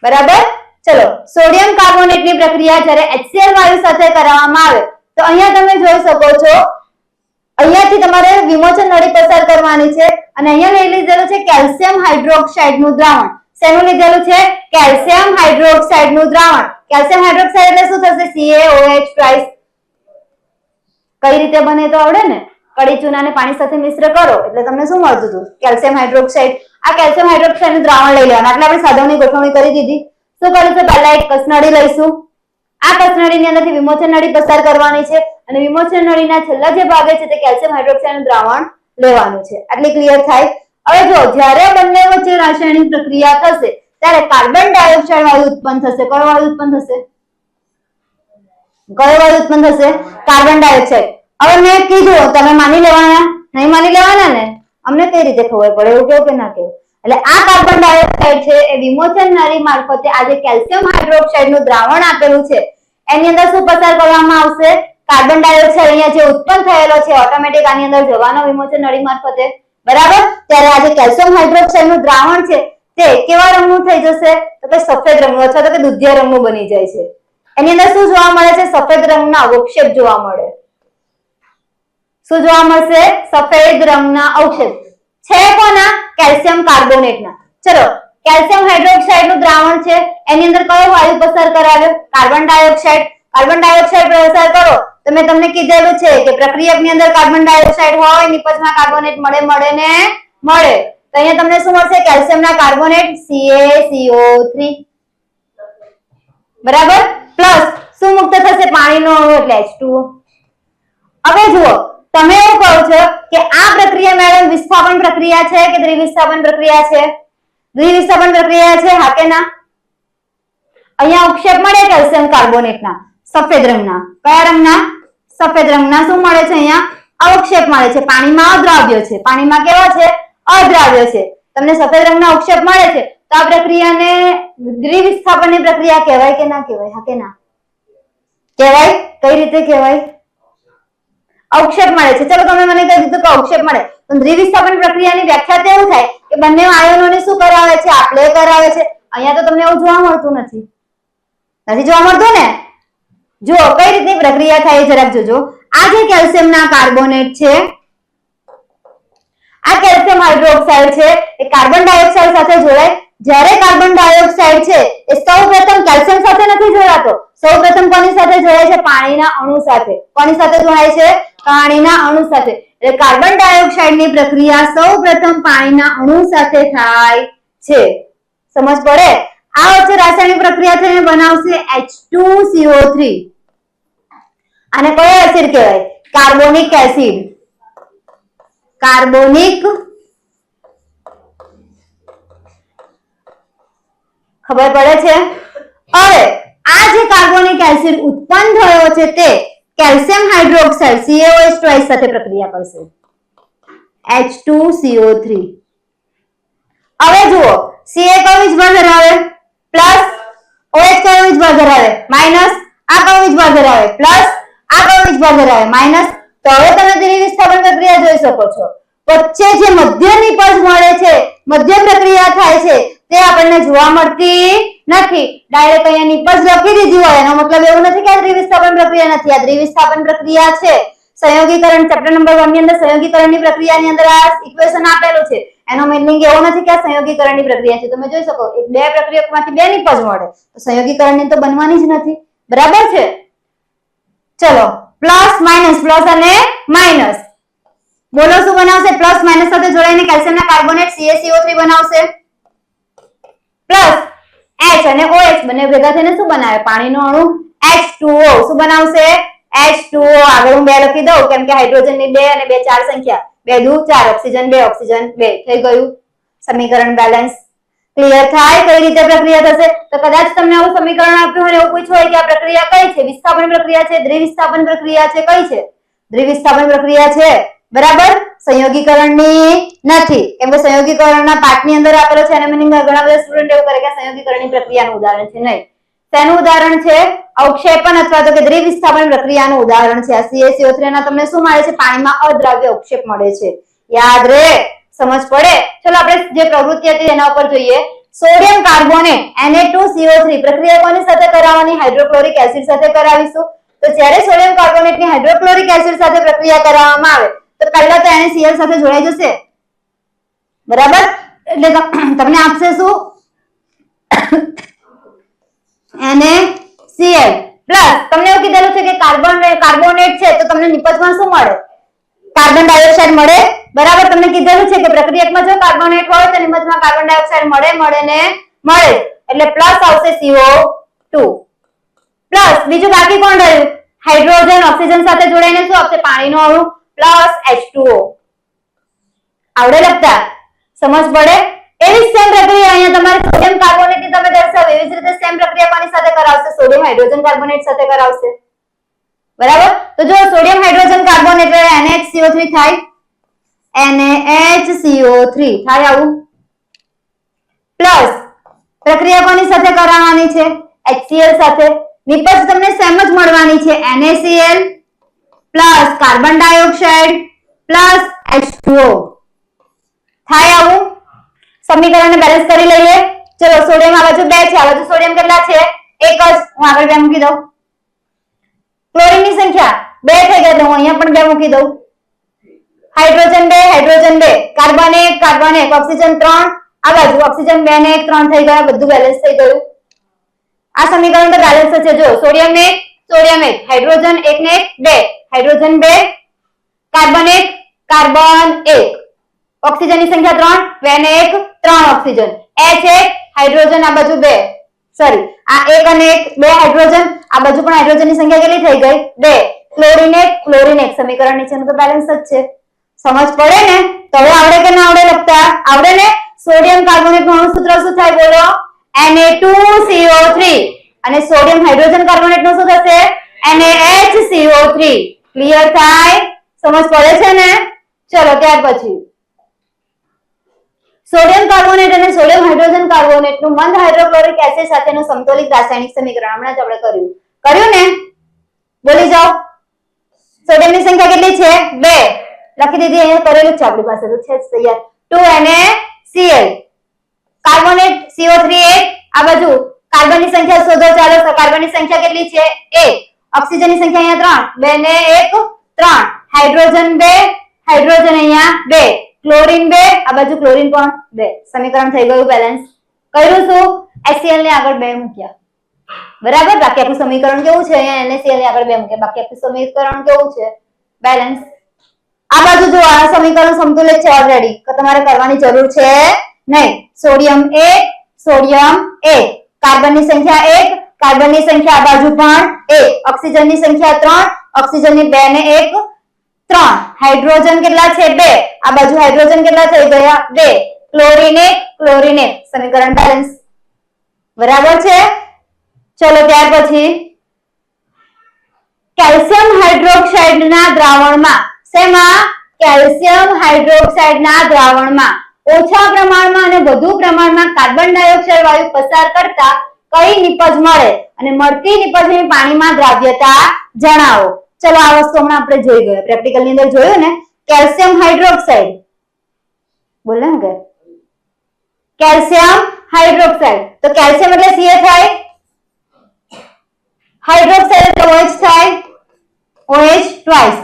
બરાબર? ચલો સોડિયમ કાર્બોનેટની પ્રક્રિયા જ્યારે HCl વાયુ સાથે કરવામાં આવે તો અહીંયા તમે જોઈ શકો છો, અહીંયાથી તમારે વિમોચન નળી પસાર કરવાની છે અને અહીંયા લઈ લીધેલું છે કેલ્શિયમ હાઇડ્રોક્સાઇડ નું દ્રાવણ. શેનું લીધેલું છે? કેલ્શિયમ હાઇડ્રોક્સાઇડ નું દ્રાવણ. કેલ્શિયમ હાઇડ્રોક્સાઇડ એટલે શું થશે? CaOH twice. કઈ રીતે બને તો આવડે ને? કડી ચૂનાને પાણી સાથે મિશ્ર કરો એટલે તમને શું મળતું હતું? Calcium hydroxide. આ કેલ્શિયમ હાઇડ્રોક્સાઇડ નું દ્રાવણ લઈ લેવાનું. એટલે આપણે સાધવની ગોઠવણી કરી દીધી. શું કરીશું? પહેલા એક કસનળી લઈશું. આ કસનળીની અંદરથી વિમોચન નળી પસાર કરવાની છે અને વિમોચન નળીના છેલ્લા જે ભાગે છે તે કેલ્શિયમ હાઇડ્રોક્સાઇડ નું દ્રાવણ લેવાનું છે. આટલી ક્લિયર થાય? હવે જો જ્યારે બંને વચ્ચે રાસાયણિક પ્રક્રિયા થશે ત્યારે કાર્બન ડાયોક્સાઇડ વાયુ ઉત્પન્ન થશે. કયો વાયુ ઉત્પન્ન થશે? કયો વાયુ ઉત્પન્ન થશે? Carbon dioxide. હવે મેં કીધું તમે માની લેવાના? નહીં માની લેવાના ને? અમને કઈ રીતે ખબર પડે? એવું કેવું કે ના કેવું? એટલે આ કાર્બન ડાયોક્સાઇડ છે એ વિમોચન નળી મારફતે આ જે કેલ્શિયમ હાઇડ્રોક્સાઇડ નું દ્રાવણ આપેલું છે એની અંદર શું પસાર કરવામાં આવશે? કાર્બન ડાયોક્સાઇડ અહીંયા જે ઉત્પન્ન થયેલો છે ઓટોમેટિક આની અંદર જવાનો વિમોચન નળી મારફતે. બરાબર? ત્યારે આ જે કેલ્શિયમ હાઇડ્રોક્સાઇડ નું દ્રાવણ છે તે કેવા રંગનું થઈ જશે? તો કે સફેદ રંગનું અથવા તો કે દૂધિયા રંગનું બની જાય છે. એની અંદર શું જોવા મળે છે? સફેદ રંગના અવક્ષેપ જોવા મળે. શું જોવા મળશે? સફેદ રંગના અવક્ષેપ છે કોના? કેલ્શિયમ કાર્બોનેટના. ચલો કેલ્શિયમ હાઇડ્રોક્સાઇડ નું દ્રાવણ છે એની અંદર કયો વાયુ પસાર કરાવ્યો? Carbon dioxide. કાર્બન ડાયોક્સાઇડ પસાર કરો તો મેં તમને કીધેલું છે કે પ્રક્રિયકની અંદર કાર્બન ડાયોક્સાઇડ હોય નિપજમાં કાર્બોનેટ મળે તો અહીંયા તમને શું મળશે? કેલ્શિયમના કાર્બોનેટ CaCO3. બરાબર? પ્લસ શું મુક્ત થશે? પાણીનો અણુ એટલે H2O. હવે જુઓ તમે એવું કહો છો કે આ પ્રક્રિયા મેડમ વિસ્થાપન પ્રક્રિયા છે કે દ્વિવિસ્થાપન પ્રક્રિયા છે? દ્વિવિસ્થાપન પ્રક્રિયા છે. હા કે ના? અહીંયા અવક્ષેપ મળે કેલ્શિયમ કાર્બોનેટના સફેદ રંગના. કયા રંગના? સફેદ રંગના. શું મળે છે અહીંયા? અવક્ષેપ મળે છે, પાણીમાં અદ્રાવ્ય છે, પાણીમાં કેવા છે? અદ્રાવ્ય છે. તમને સફેદ રંગના અવક્ષેપ મળે છે તો આ પ્રક્રિયાને દ્વિવિસ્થાપનની પ્રક્રિયા કહેવાય કે ના કહેવાય? હા કે ના કહેવાય? કઈ રીતે કહેવાય? અવક્ષેપ મળે છે. ચલો તમે મને કહી દીધું કે અવક્ષેપ મળે, તો દ્વિવિસ્થાપન પ્રક્રિયાની વ્યાખ્યા તો એવું થાય કે બંને આયનોને શું કરાવે છે? આપલે કરાવે છે. અહીંયા તો તમને એવું જોવા મળતું નથી. નથી જોવા મળતું ને? જો કઈ રીતની પ્રક્રિયા થાય જરાક જોજો. આ જે કેલ્શિયમના કાર્બોનેટ છે, આ કેલ્શિયમ હાઇડ્રોક્સાઇડ છે એ કાર્બન ડાયોક્સાઇડ સાથે જોડાય. જ્યારે કાર્બન ડાયોક્સાઇડ છે એ સૌપ્રથમ કેલ્શિયમ સાથે નથી જોડાતો, સૌપ્રથમ કોની સાથે જોડાય છે? પાણીના અણુ સાથે. કોની સાથે જોડાય છે? પાણીના અણુ સાથે. એટલે કાર્બન ડાયોક્સાઇડની પ્રક્રિયા સૌપ્રથમ પાણીના અણુ સાથે થાય છે. સમજ પડે? આ વચ્ચે રાસાયણિક પ્રક્રિયા થઈને બનાવશે H2CO3. આને કયો એસિડ કહેવાય? Carbonic acid. કાર્બોનિક, ખબર પડે છે? હવે આ જે કાર્બોનિક એસિડ ઉત્પન્ન થયો છે તે કેલ્શિયમ હાઇડ્રોક્સાઇડ CaOH સાથે પ્રક્રિયા કરશે, H2CO3. હવે જુઓ, Ca કયો વીજભાર ધરાવે? પ્લસ. OH કયો વીજભાર ધરાવે? માઇનસ. આ કયો વીજભાર ધરાવે? પ્લસ. આ કયો વીજભાર ધરાવે? માઇનસ. તો હવે તમે દ્વિવિસ્થાપન પ્રક્રિયા જોઈ શકો છો. વચ્ચે જે મધ્ય નિપજ મળે છે, મધ્ય પ્રક્રિયા થાય છે તે આપણને જોવા મળતી નથી. ડાયરેક્ટ અહીંયા નિપજ લખી દીધી હોય એનો મતલબ એવું નથી કે આ દ્વિવિસ્થાપન પ્રક્રિયા નથી. આ દ્વિવિસ્થાપન પ્રક્રિયા છે. સંયોગીકરણ ચેપ્ટર નંબર 1 ની અંદર સંયોગીકરણની પ્રક્રિયાની અંદર આ ઇક્વેશન આપેલું છે. એનો મીનિંગ એવો નથી કે આ સંયોગીકરણની પ્રક્રિયા છે. તમે જોઈ શકો બે પ્રક્રિયકમાંથી બે નિપજ મળે તો સંયોગીકરણની તો બનવાની જ નથી. બરાબર છે? ચલો, પ્લસ માઇનસ, પ્લસ અને માઇનસ. બોલો શું બનાવશે? પ્લસ માઇનસ સાથે જોડાઈને કેલ્શિયમના કાર્બોનેટ CaCO3 બનાવશે. પ્લસ H અને OH બંને ભેગા થઈને શું બનાવે? પાણીનો અણુ H2O. શું બનાવશે? H2O. આગળ હું 2 લખી દઉં કેમ કે હાઇડ્રોજનની 2 અને 2 4 સંખ્યા. 2 દુ 4, ઓક્સિજન 2, ઓક્સિજન 2 થઈ ગયું. સમીકરણ બેલેન્સ. ક્લિયર થાય કઈ રીતે પ્રક્રિયા થશે? તો કદાચ તમને આવું સમીકરણ આપ્યું હોય એવું પૂછ્યું હોય કે આ પ્રક્રિયા કઈ છે? વિસ્થાપન પ્રક્રિયા છે, દ્વિવિસ્થાપન પ્રક્રિયા છે, કઈ છે? દ્વિવિસ્થાપન પ્રક્રિયા છે. બરાબર? સંયોગીકરણની નથી, કેમ કે સંયોગીકરણના પાઠની અંદર આપેલો છે. અને મીનિંગ ઘણા બધા સ્ટુડન્ટ એવું કરે કે સંયોગીકરણની પ્રક્રિયાનું ઉદાહરણ છે. નહીં, તેનું ઉદાહરણ છે અવક્ષેપન અથવા તો કે દ્વિવિસ્થાપન પ્રક્રિયાનું ઉદાહરણ છે. આ CaCO3 ના તમને શું મળે છે? પાણીમાં અદ્રાવ્ય અવક્ષેપ મળે છે. યાદ રે, સમજ પડે? ચલો આપણે જે પ્રવૃત્તિ હતી એના ઉપર જોઈએ. સોડિયમ કાર્બોનેટ Na2CO3 પ્રક્રિયા કોની સાથે કરાવવાની? હાઇડ્રોક્લોરિક એસિડ સાથે કરાવીશું. તો જ્યારે સોડિયમ કાર્બોનેટની હાઇડ્રોક્લોરિક એસિડ સાથે પ્રક્રિયા કરવામાં આવે તો પહેલા તો NaCl સાથે જોડાઈ જશે. બરાબર? એટલે તમને આપશે શું? NaCl પ્લસ તમને એવું કીધેલું છે કે કાર્બોનેટ છે તો તમને નિપજમાં શું મળે? કાર્બન ડાયોક્સાઇડ મળે. બરાબર? તમને કીધેલું છે કે પ્રક્રિયકમાં જો કાર્બોનેટ હોય તો નિપજમાં કાર્બન ડાયોક્સાઇડ મળે ને મળે. એટલે પ્લસ આવશે CO2. પ્લસ બીજું બાકી કોણ રહ્યું? હાઇડ્રોજન ઓક્સિજન સાથે જોડાઈને શું આપશે? પાણીનો અણુ પ્લસ H2O. આવડે લખતા? સમજ પડે? એવી સેમ પ્રક્રિયા અહીંયા તમારે સોડિયમ કાર્બોનેટ ની તમે દર્શાવો એવી જ રીતે સેમ પ્રક્રિયા કોની સાથે કરાવશે? સોડિયમ હાઇડ્રોજન કાર્બોનેટ સાથે કરાવશે. બરાબર? તો જો સોડિયમ હાઇડ્રોજન કાર્બોનેટ NaHCO3 થાય, NaHCO3 થાય આવું. પ્લસ પ્રક્રિયા કોની સાથે કરાવવાની છે? HCl સાથે. નિપજ તમને સેમ જ મળવાની છે. NaCl plus carbon dioxide plus H2O થાય આવું. સમીકરણને બેલેન્સ કરી લઈએ. ચલો, સોડિયમ આ બાજુ 2 છે, આ બાજુ સોડિયમ કેટલા છે? 1 જ. હું આગળ 2 મૂકી દઉં. ક્લોરીનની સંખ્યા 2 થઈ ગઈ તો હું અહીંયા પણ 2 મૂકી દઉં. Hydrogen 2, hydrogen 2, carbon 1, carbon 1, oxygen 3, આ બાજુ ઓક્સિજન 2 ને 1 3 થઈ ગયા. બધું બેલેન્સ થઈ ગયું. આ સમીકરણ તો બેલેન્સ છે. જો સોડિયમ 1, સોડિયમ 1, હાઇડ્રોજન 1 ને 1 2, હાઇડ્રોજન 2, કાર્બન 1, કાર્બન 1, ઓક્સિજનની સંખ્યા 3, 2 ને 1 3 ઓક્સિજન, H1, હાઇડ્રોજન આ બાજુ 2, સોરી આ 1 અને 1 2 હાઇડ્રોજન, આ બાજુ પણ હાઇડ્રોજનની સંખ્યા કેટલી થઈ ગઈ? 2. Chlorine 1, chlorine 1. સમીકરણ નીચેનું તો બેલેન્સ જ છે. સમજ પડે ને? તો હવે આવડે કે ના આવડે લખતા? આવડે ને? સોડિયમ કાર્બોનેટ નું સૂત્ર શું થાય? બોલો. Na2CO3 અને સોડિયમ હાઇડ્રોજન કાર્બોનેટ નું શું થશે? NaHCO3. ક્લિયર થાય? સમજ પડે છે ને? ચલો ત્યાર પછી સોડિયમ કાર્બોનેટ અને સોડિયમ હાઇડ્રોજન કાર્બોનેટ નું મંદ હાઇડ્રોક્લોરિક એસિડ સાથેનું સમતોલિત રાસાયણિક સમીકરણ હમણાં જ આપણે કર્યું ને? બોલી જાઓ. સોડિયમની સંખ્યા કેટલી છે? 2. લખી દીધી, અહીંયા કરેલું છે આપણી પાસે તો છે જ તૈયાર. 2NaCl. Carbonate CO3 1. આ બાજુ કાર્બનની સંખ્યા શોધો. ચાલો, તો કાર્બનની સંખ્યા કેટલી છે? 1. ઓક્સિજનની સંખ્યા અહીંયા 3. 2 ને 1 3. હાઇડ્રોજન 2. હાઇડ્રોજન અહીંયા 2. ક્લોરીન 2. આ બાજુ ક્લોરીન પણ 2. સમીકરણ થઈ ગયું બેલેન્સ. કર્યું શું? HCl ને આગળ 2 મૂક્યા. બરાબર. બાકી આપણું સમીકરણ કેવું છે? અહીંયા NaCl ને આગળ 2 મૂક્યા. બાકી આપણું સમીકરણ કેવું છે? બેલેન્સ. આ બાજુ જો આ સમીકરણ સમતુલિત છે ઓલરેડી, તો તમારે કરવાની જરૂર છે નહીં. Sodium 1 sodium 1. કાર્બનની સંખ્યા 1. કાર્બનની સંખ્યા આ બાજુ પણ 1. ઓક્સિજનની સંખ્યા 3. ઓક્સિજનની 2 ને 1 3. હાઇડ્રોજન કેટલા છે? 2. આ બાજુ હાઇડ્રોજન કેટલા થઈ ગયા? 2. Chlorine 1 chlorine 1. સમીકરણ બેલેન્સ. બરાબર છે? ચલો ત્યાર પછી કેલ્શિયમ હાઇડ્રોક્સાઇડ ના દ્રાવણમાં, શેમાં? કેલ્શિયમ હાઇડ્રોક્સાઇડ ના દ્રાવણમાં ઓછા પ્રમાણમાં અને વધુ પ્રમાણમાં કાર્બન ડાયોક્સાઇડ વાયુ પસાર કરતા કઈ નિપજ મળે અને મળતી નિપજની પાણીમાં દ્રાવ્યતા જણાવો. ચલો આ વસ્તુ હમણાં આપણે જોઈ ગયા, પ્રેક્ટિકલ ની અંદર જોયું ને. કેલ્શિયમ હાઇડ્રોક્સાઇડ બોલે ને કે કેલ્શિયમ હાઇડ્રોક્સાઇડ, તો કેલ્શિયમ એટલે Ca થાય, હાઇડ્રોક્સાઇડ એટલે OH થાય, OH ટ્વાઇસ.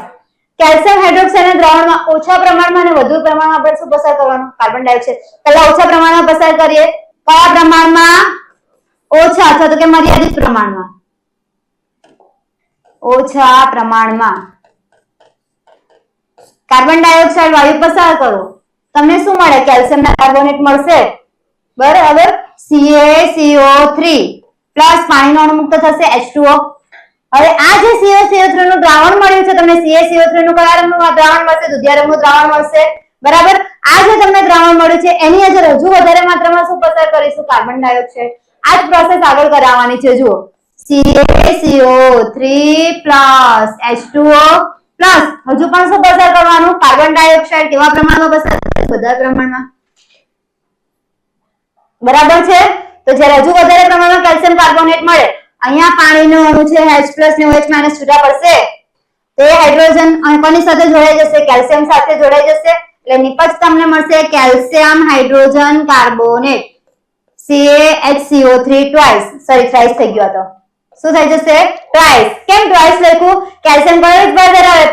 કેલ્શિયમ હાઇડ્રોક્સાઇડ ના દ્રાવણમાં ઓછા પ્રમાણમાં અને વધુ પ્રમાણમાં આપણે શું પસાર કરવાનું? Carbon dioxide. પહેલા ઓછા પ્રમાણમાં પસાર કરીએ. કયા પ્રમાણમાં? ઓછા અથવા તો કે મર્યાદિત પ્રમાણમાં. ઓછા પ્રમાણમાં કાર્બન ડાયોક્સાઇડ વાયુ પસાર કરો. તમને શું મળે? કેલ્શિયમ ના કાર્બોનેટ મળશે. બરાબર. CaCO3 પ્લસ પાણીનો અણુ મુક્ત થશે H2O. હવે આ જે CaCO3 નું દ્રાવણ મળ્યું છે તમને, CaCO3 નું કયા રંગનું દ્રાવણ મળશે? દુધિયા રંગનું દ્રાવણ મળશે. બરાબર. આ જે તમને દ્રાવણ મળ્યું છે એની અંદર હજુ વધારે માત્રામાં શું પસાર કરીશું? Carbon dioxide. આ જ પ્રોસેસ આગળ કરાવવાની છે. જુઓ, CaCO3 પ્લસ H2O પ્લસ હજુ પણ શું પસાર કરવાનું? Carbon dioxide. કેવા પ્રમાણમાં પસાર? વધારે પ્રમાણમાં. બરાબર છે? તો જ્યારે હજુ વધારે પ્રમાણમાં કેલ્શિયમ કાર્બોનેટ મળે, અહીંયા પાણીનો અણુ છે H+ ને OH- છૂટા પડશે, તો એ હાઇડ્રોજન કોની સાથે જોડાઈ જશે? કેલ્શિયમ સાથે જોડાઈ જશે. એટલે નિપજ તમને મળશે calcium hydrogen carbonate, CaHCO3 twice. Sorry, thrice થઈ ગયો હતો. શું થઈ જશે? ટ્વાઇસ. કેમ ટ્વાઇસ લખ્યું? કેલ્શિયમ કયો વીજભાર ધરાવે?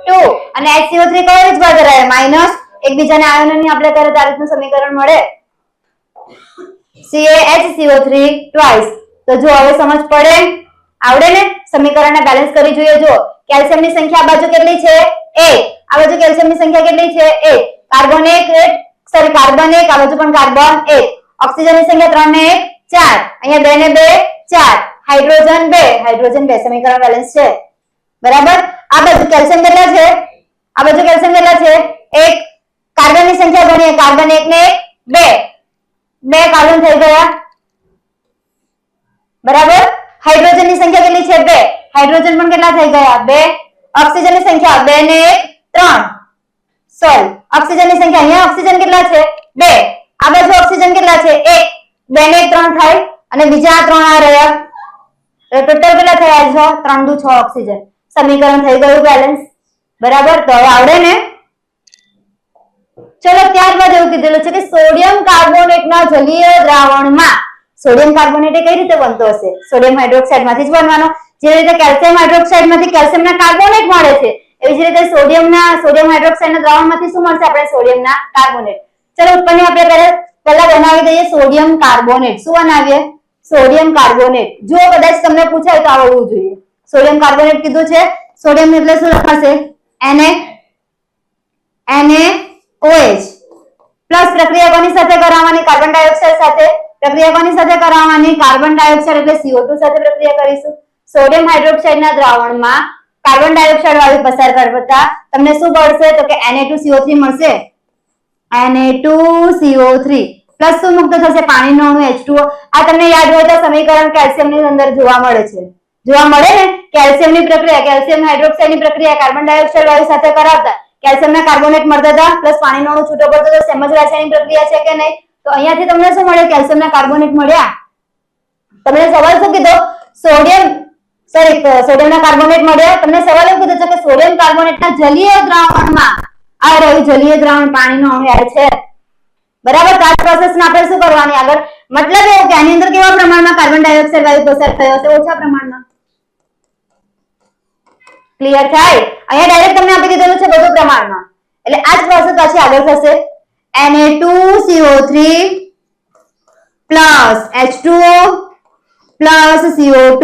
+2 અને HCO3 કયો વીજભાર ધરાવે? -. એકબીજાને આયનોની આપણે કરે તો આ રીતનું સમીકરણ મળે. CaHCO3 twice. તો જો હવે સમજ પડે? આવડે ને? સમીકરણને બેલેન્સ કરી જોઈએ. જો કેલ્શિયમની સંખ્યા આ બાજુ કેટલી છે? 1. આ બાજુ કેલ્શિયમની સંખ્યા કેટલી છે? 1. કાર્બન 1 સોરી કાર્બન 1, આ બાજુ પણ કાર્બન 1. ઓક્સિજનની સંખ્યા 3 ને 1 4. અહીંયા 2 ને 2 4. Hydrogen 2 hydrogen 2. સમીકરણ બેલેન્સ છે. બરાબર. આ બાજુ કેલ્શિયમ કેટલા છે? આ બાજુ કેલ્શિયમ કેટલા છે? 1. કાર્બનની સંખ્યા ગણીએ. કાર્બન 1 ને 1 2 કાર્બન થઈ ગયા. બરાબર. હાઇડ્રોજનની સંખ્યા કેટલી છે? 2. હાઇડ્રોજન પણ કેટલા થઈ ગયા? 2. ઓક્સિજનની સંખ્યા 2 ને 1 3. સોરી, ઓક્સિજનની સંખ્યા અહીંયા ઓક્સિજન કેટલા છે? 2. આ બાજુ ઓક્સિજન કેટલા છે? 1. 2 ને 1 3 થાય અને બીજા 3 આ રહ્યા. ટોટલ કેટલા થયા છે? 3 દુ 6 ઓક્સિજન. સમીકરણ થઈ ગયું બેલેન્સ. બરાબર. તો હવે આવડે ને? ચલો ત્યારબાદ એવું કીધેલું છે કે સોડિયમ કાર્બોનેટના જલીય દ્રાવણમાં સોડિયમ કાર્બોનેટ કઈ રીતે બનતો હશે? સોડિયમ હાઇડ્રોક્સાઇડ માંથી જ બનવાનો. જે રીતે કેલ્શિયમ હાઇડ્રોક્સાઇડ માંથી કેલ્શિયમના કાર્બોનેટ મળે છે, એવી જ રીતે સોડિયમ હાઇડ્રોક્સાઇડના દ્રાવણમાંથી શું મળશે? આપણે સોડિયમના કાર્બોનેટ. ચલો ઉત્પન્ન આપણે પહેલા બનાવી દઈએ સોડિયમ કાર્બોનેટ. શું બનાવીએ? Sodium carbonate. જો કદાચ તમને પૂછાય તો આવડવું જોઈએ. સોડિયમ કાર્બોનેટ કીધું છે. સોડિયમ એટલે શું લખાશે? NaOH પ્લસ પ્રક્રિયા કોની સાથે કરાવવાની? કાર્બન ડાયોક્સાઇડ સાથે. પ્રક્રિયા કોની સાથે કરાવવાની? કાર્બન ડાયોક્સાઇડ એટલે CO2 સાથે પ્રક્રિયા કરીશું. સોડિયમ હાઇડ્રોક્સાઇડના દ્રાવણમાં કાર્બન ડાયોક્સાઇડ વાયુ પસાર કરતા તમને શું મળશે? તો કે Na2CO3 મળશે. Na2CO3 પ્લસ શું મુક્ત થશે? પાણીનો અણુ H2O. આ તમને યાદ હોય તો સમીકરણ કેલ્શિયમની અંદર જોવા મળે છે. જોવા મળે ને કેલ્શિયમની પ્રક્રિયા, કેલ્શિયમ હાઇડ્રોક્સાઇડની પ્રક્રિયા કાર્બન ડાયોક્સાઇડ વાયુ સાથે કરાવતા કેલ્શિયમના કાર્બોનેટ મળતા હતા પ્લસ પાણીનો અણુ છૂટો પડતો હતો. સેમ જ રાસાયણિક પ્રક્રિયા છે કે નહીં? તો અહીંયાથી તમને શું મળે? કેલ્શિયમના કાર્બોનેટ મળ્યા. તમને સવાલ શું કીધો? સોડિયમના કાર્બોનેટ મળ્યા. તમને સવાલ એવું કીધો છે કે સોડિયમ કાર્બોનેટના જલીય દ્રાવણમાં આ રહ્યું જલીય દ્રાવણ પાણીનો અણુ આવે છે. બરાબર. તો આ પ્રોસેસને આપણે શું કરવાની આગળ? મતલબ એવું કે આની અંદર કેવા પ્રમાણમાં કાર્બન ડાયોક્સાઇડ વાયુ પસાર થયો છે? ઓછા પ્રમાણમાં. ક્લિયર થાય? અહીંયા ડાયરેક્ટ તમને આપી દીધેલું છે બધું પ્રમાણમાં. એટલે આ જ પ્રોસેસ પાછી આગળ થશે. Na2CO3 H2O CO2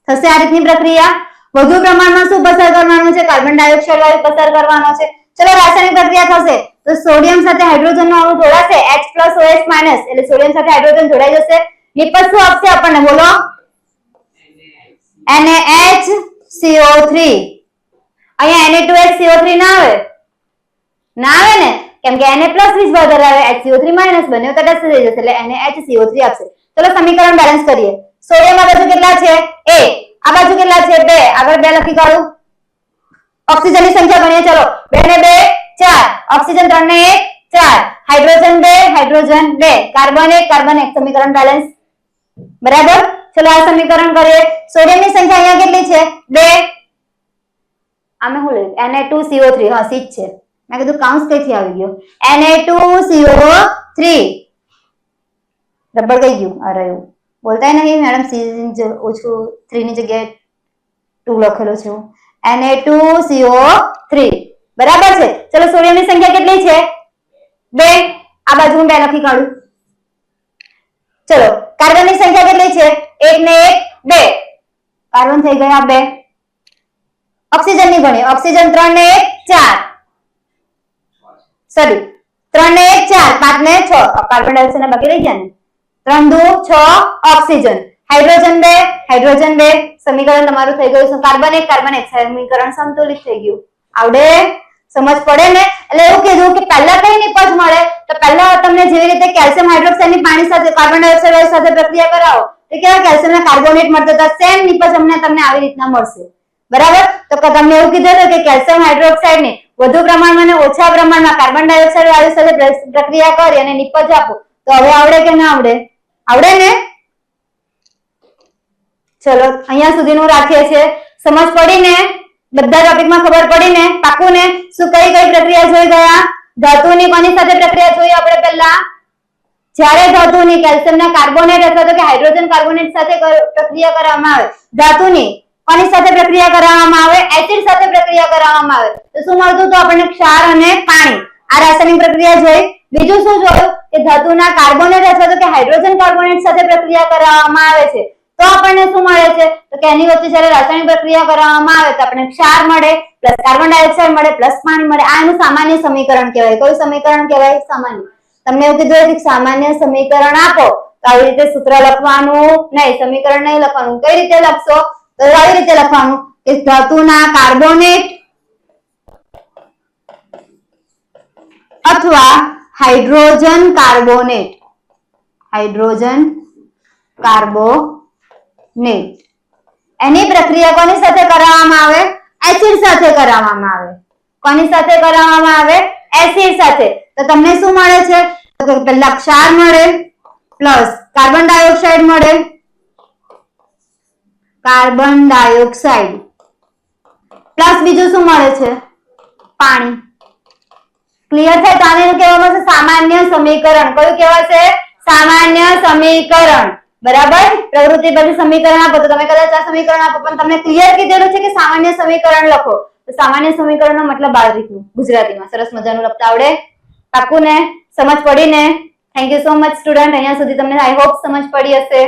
થશે આ રીતની પ્રક્રિયા. વધુ પ્રમાણમાં શું પસાર કરવાનું છે? કાર્બન ડાયોક્સાઇડ વાયુ પસાર કરવાનો છે. ચલો રાસાયણિક પ્રક્રિયા થશે તો સોડિયમ સાથે હાઇડ્રોજનનો અણુ જોડાશે H+OH- એટલે સોડિયમ સાથે હાઇડ્રોજન જોડાઈ જશે. નિપજ શું આપશે આપણને? બોલો. NaHCO3. અહીંયા Na2HCO3 ના આવે ને, કેમ કે Na+ વીજભાર આવે, HCO3- બંને તટસ્થ થઈ જશે એટલે NaHCO3 આપશે. ચલો સમીકરણ બેલેન્સ કરીએ. સોડિયમ આ બાજુ કેટલા છે? 1. આ બાજુ કેટલા છે? 2. આગળ 2 લખી કાઢું. ઓક્સિજનની સંખ્યા ગણીએ. ચલો 2 ને 2 4, ઓક્સિજન 3 ને 1 4, હાઇડ્રોજન 2 હાઇડ્રોજન 2, કાર્બન 1 કાર્બન 1. સમીકરણ બેલેન્સ. બરાબર. ચલો આ સમીકરણ કરીએ. સોડિયમની સંખ્યા અહીંયા કેટલી છે? 2. આમે શું લખ્યું? Na2CO3. હા સી જ છે. મેં કીધું કાઉન્સ કઈથી આવી ગયો? Na2CO3 રબર કઈ ગયું? આ રહ્યું. બોલતાય નહીં મેડમ. સી ઓછું 3 ની જગ્યાએ 2 લખેલો છે. Na2CO3 બરાબર છે. ચલો સોડિયમની સંખ્યા કેટલી છે? 2. આ બાજુ હું 2 લખી કાઢું. ચલો કાર્બનની સંખ્યા કેટલી છે? 1 ને 1 2. કાર્બન થઈ ગયા 2. ઓક્સિજનની ગણીએ. ઓક્સિજન 3 ને 1 4. સોરી 3 ને 1 4, 5 ને 6. કાર્બન ડાયોક્સાઇડ બાકી રહી ગયા ને. 3 2 6 ઓક્સિજન. Hydrogen 2 hydrogen 2. સમીકરણ તમારું થઈ ગયું છે. Carbon 1 carbon 1. સમીકરણ સંતુલિત થઈ ગયું. આવડે? સમજ પડે ને? એટલે એવું કીધું કે પહેલા કઈ નિપજ મળે? તો પહેલા તમને જેવી રીતે કેલ્શિયમ હાઇડ્રોક્સાઇડની પાણી સાથે કાર્બન ડાયોક્સાઇડ વાયુ સાથે પ્રક્રિયા કરાવો તો કેવા કેલ્શિયમના કાર્બોનેટ મળતા હતા. સેમ નિપજ તમને આવી રીતના મળશે. બરાબર. તો તમને એવું કીધું કે કેલ્શિયમ હાઇડ્રોક્સાઇડને વધુ પ્રમાણમાં અને ઓછા પ્રમાણમાં કાર્બન ડાયોક્સાઇડ વાયુ સાથે પ્રક્રિયા કરી અને નિપજ આપો તો હવે આવડે કે ના આવડે? આવડે ને? ચલો અહીંયા સુધીનું રાખીએ છીએ. સમજ પડી ને? બધા ટોપિકમાં ખબર પડી ને? પાકું ને? શું કઈ પ્રક્રિયા જોઈ ગયા? ધાતુની કોની સાથે પ્રક્રિયા જોઈ આપણે પહેલા? જ્યારે ધાતુની કેલ્શિયમના કાર્બોનેટ અથવા તો કે હાઇડ્રોજન કાર્બોનેટ સાથે પ્રક્રિયા કરવામાં આવે, ધાતુની કોની સાથે પ્રક્રિયા કરવામાં આવે? એસિડ સાથે પ્રક્રિયા કરવામાં આવે તો શું મળતું? તો આપણને ક્ષાર અને પાણી. આ રાસાયણિક પ્રક્રિયા જોઈ. બીજું શું જોયું? કે ધાતુના કાર્બોનેટ અથવા તો કે હાઇડ્રોજન કાર્બોનેટ સાથે પ્રક્રિયા કરવામાં આવે છે તો આપણને શું મળે છે? તો કે એની વચ્ચે જ્યારે રાસાયણિક પ્રક્રિયા કરવામાં આવે તો આપણને ક્ષાર મળે પ્લસ કાર્બન ડાયોક્સાઇડ મળે પ્લસ પાણી મળે. આ એનું સામાન્ય સમીકરણ કહેવાય. કયું સમીકરણ કહેવાય? સામાન્ય. તમને એવું કીધું કે સામાન્ય સમીકરણ આપો તો આવી રીતે સૂત્ર લખવાનું નહીં, સમીકરણ નહીં લખવાનું. કઈ રીતે લખશો? તો આવી રીતે લખવાનું કે ધાતુના કાર્બોનેટ અથવા હાઇડ્રોજન કાર્બોનેટ એની પ્રક્રિયા કોની સાથે કરાવવામાં આવે? એસિડ સાથે કરાવવામાં આવે. કોની સાથે કરાવવામાં આવે? એસિડ સાથે. તો તમને શું મળે છે? તો પહેલા ક્ષાર મળે પ્લસ કાર્બન ડાયોક્સાઇડ મળે, કાર્બન ડાયોક્સાઇડ પ્લસ બીજું શું મળે છે? પાણી. ક્લિયર થાય? તો આને કહેવામાં આવે સામાન્ય સમીકરણ. કયું કહેવાશે? સામાન્ય સમીકરણ. બરાબર. પ્રવૃત્તિ પછી સમીકરણ આપો તો તમે કદાચ આ સમીકરણ આપો પણ તમને ક્લિયર કીધેલું છે કે સામાન્ય સમીકરણ લખો. તો સામાન્ય સમીકરણનો મતલબ આ રીતનું ગુજરાતીમાં સરસ મજાનું લખતા આવડે? પાકું ને? સમજ પડી ને? Thank you so much student. અહીંયા સુધી તમને આઈ હોપ સમજ પડી હશે.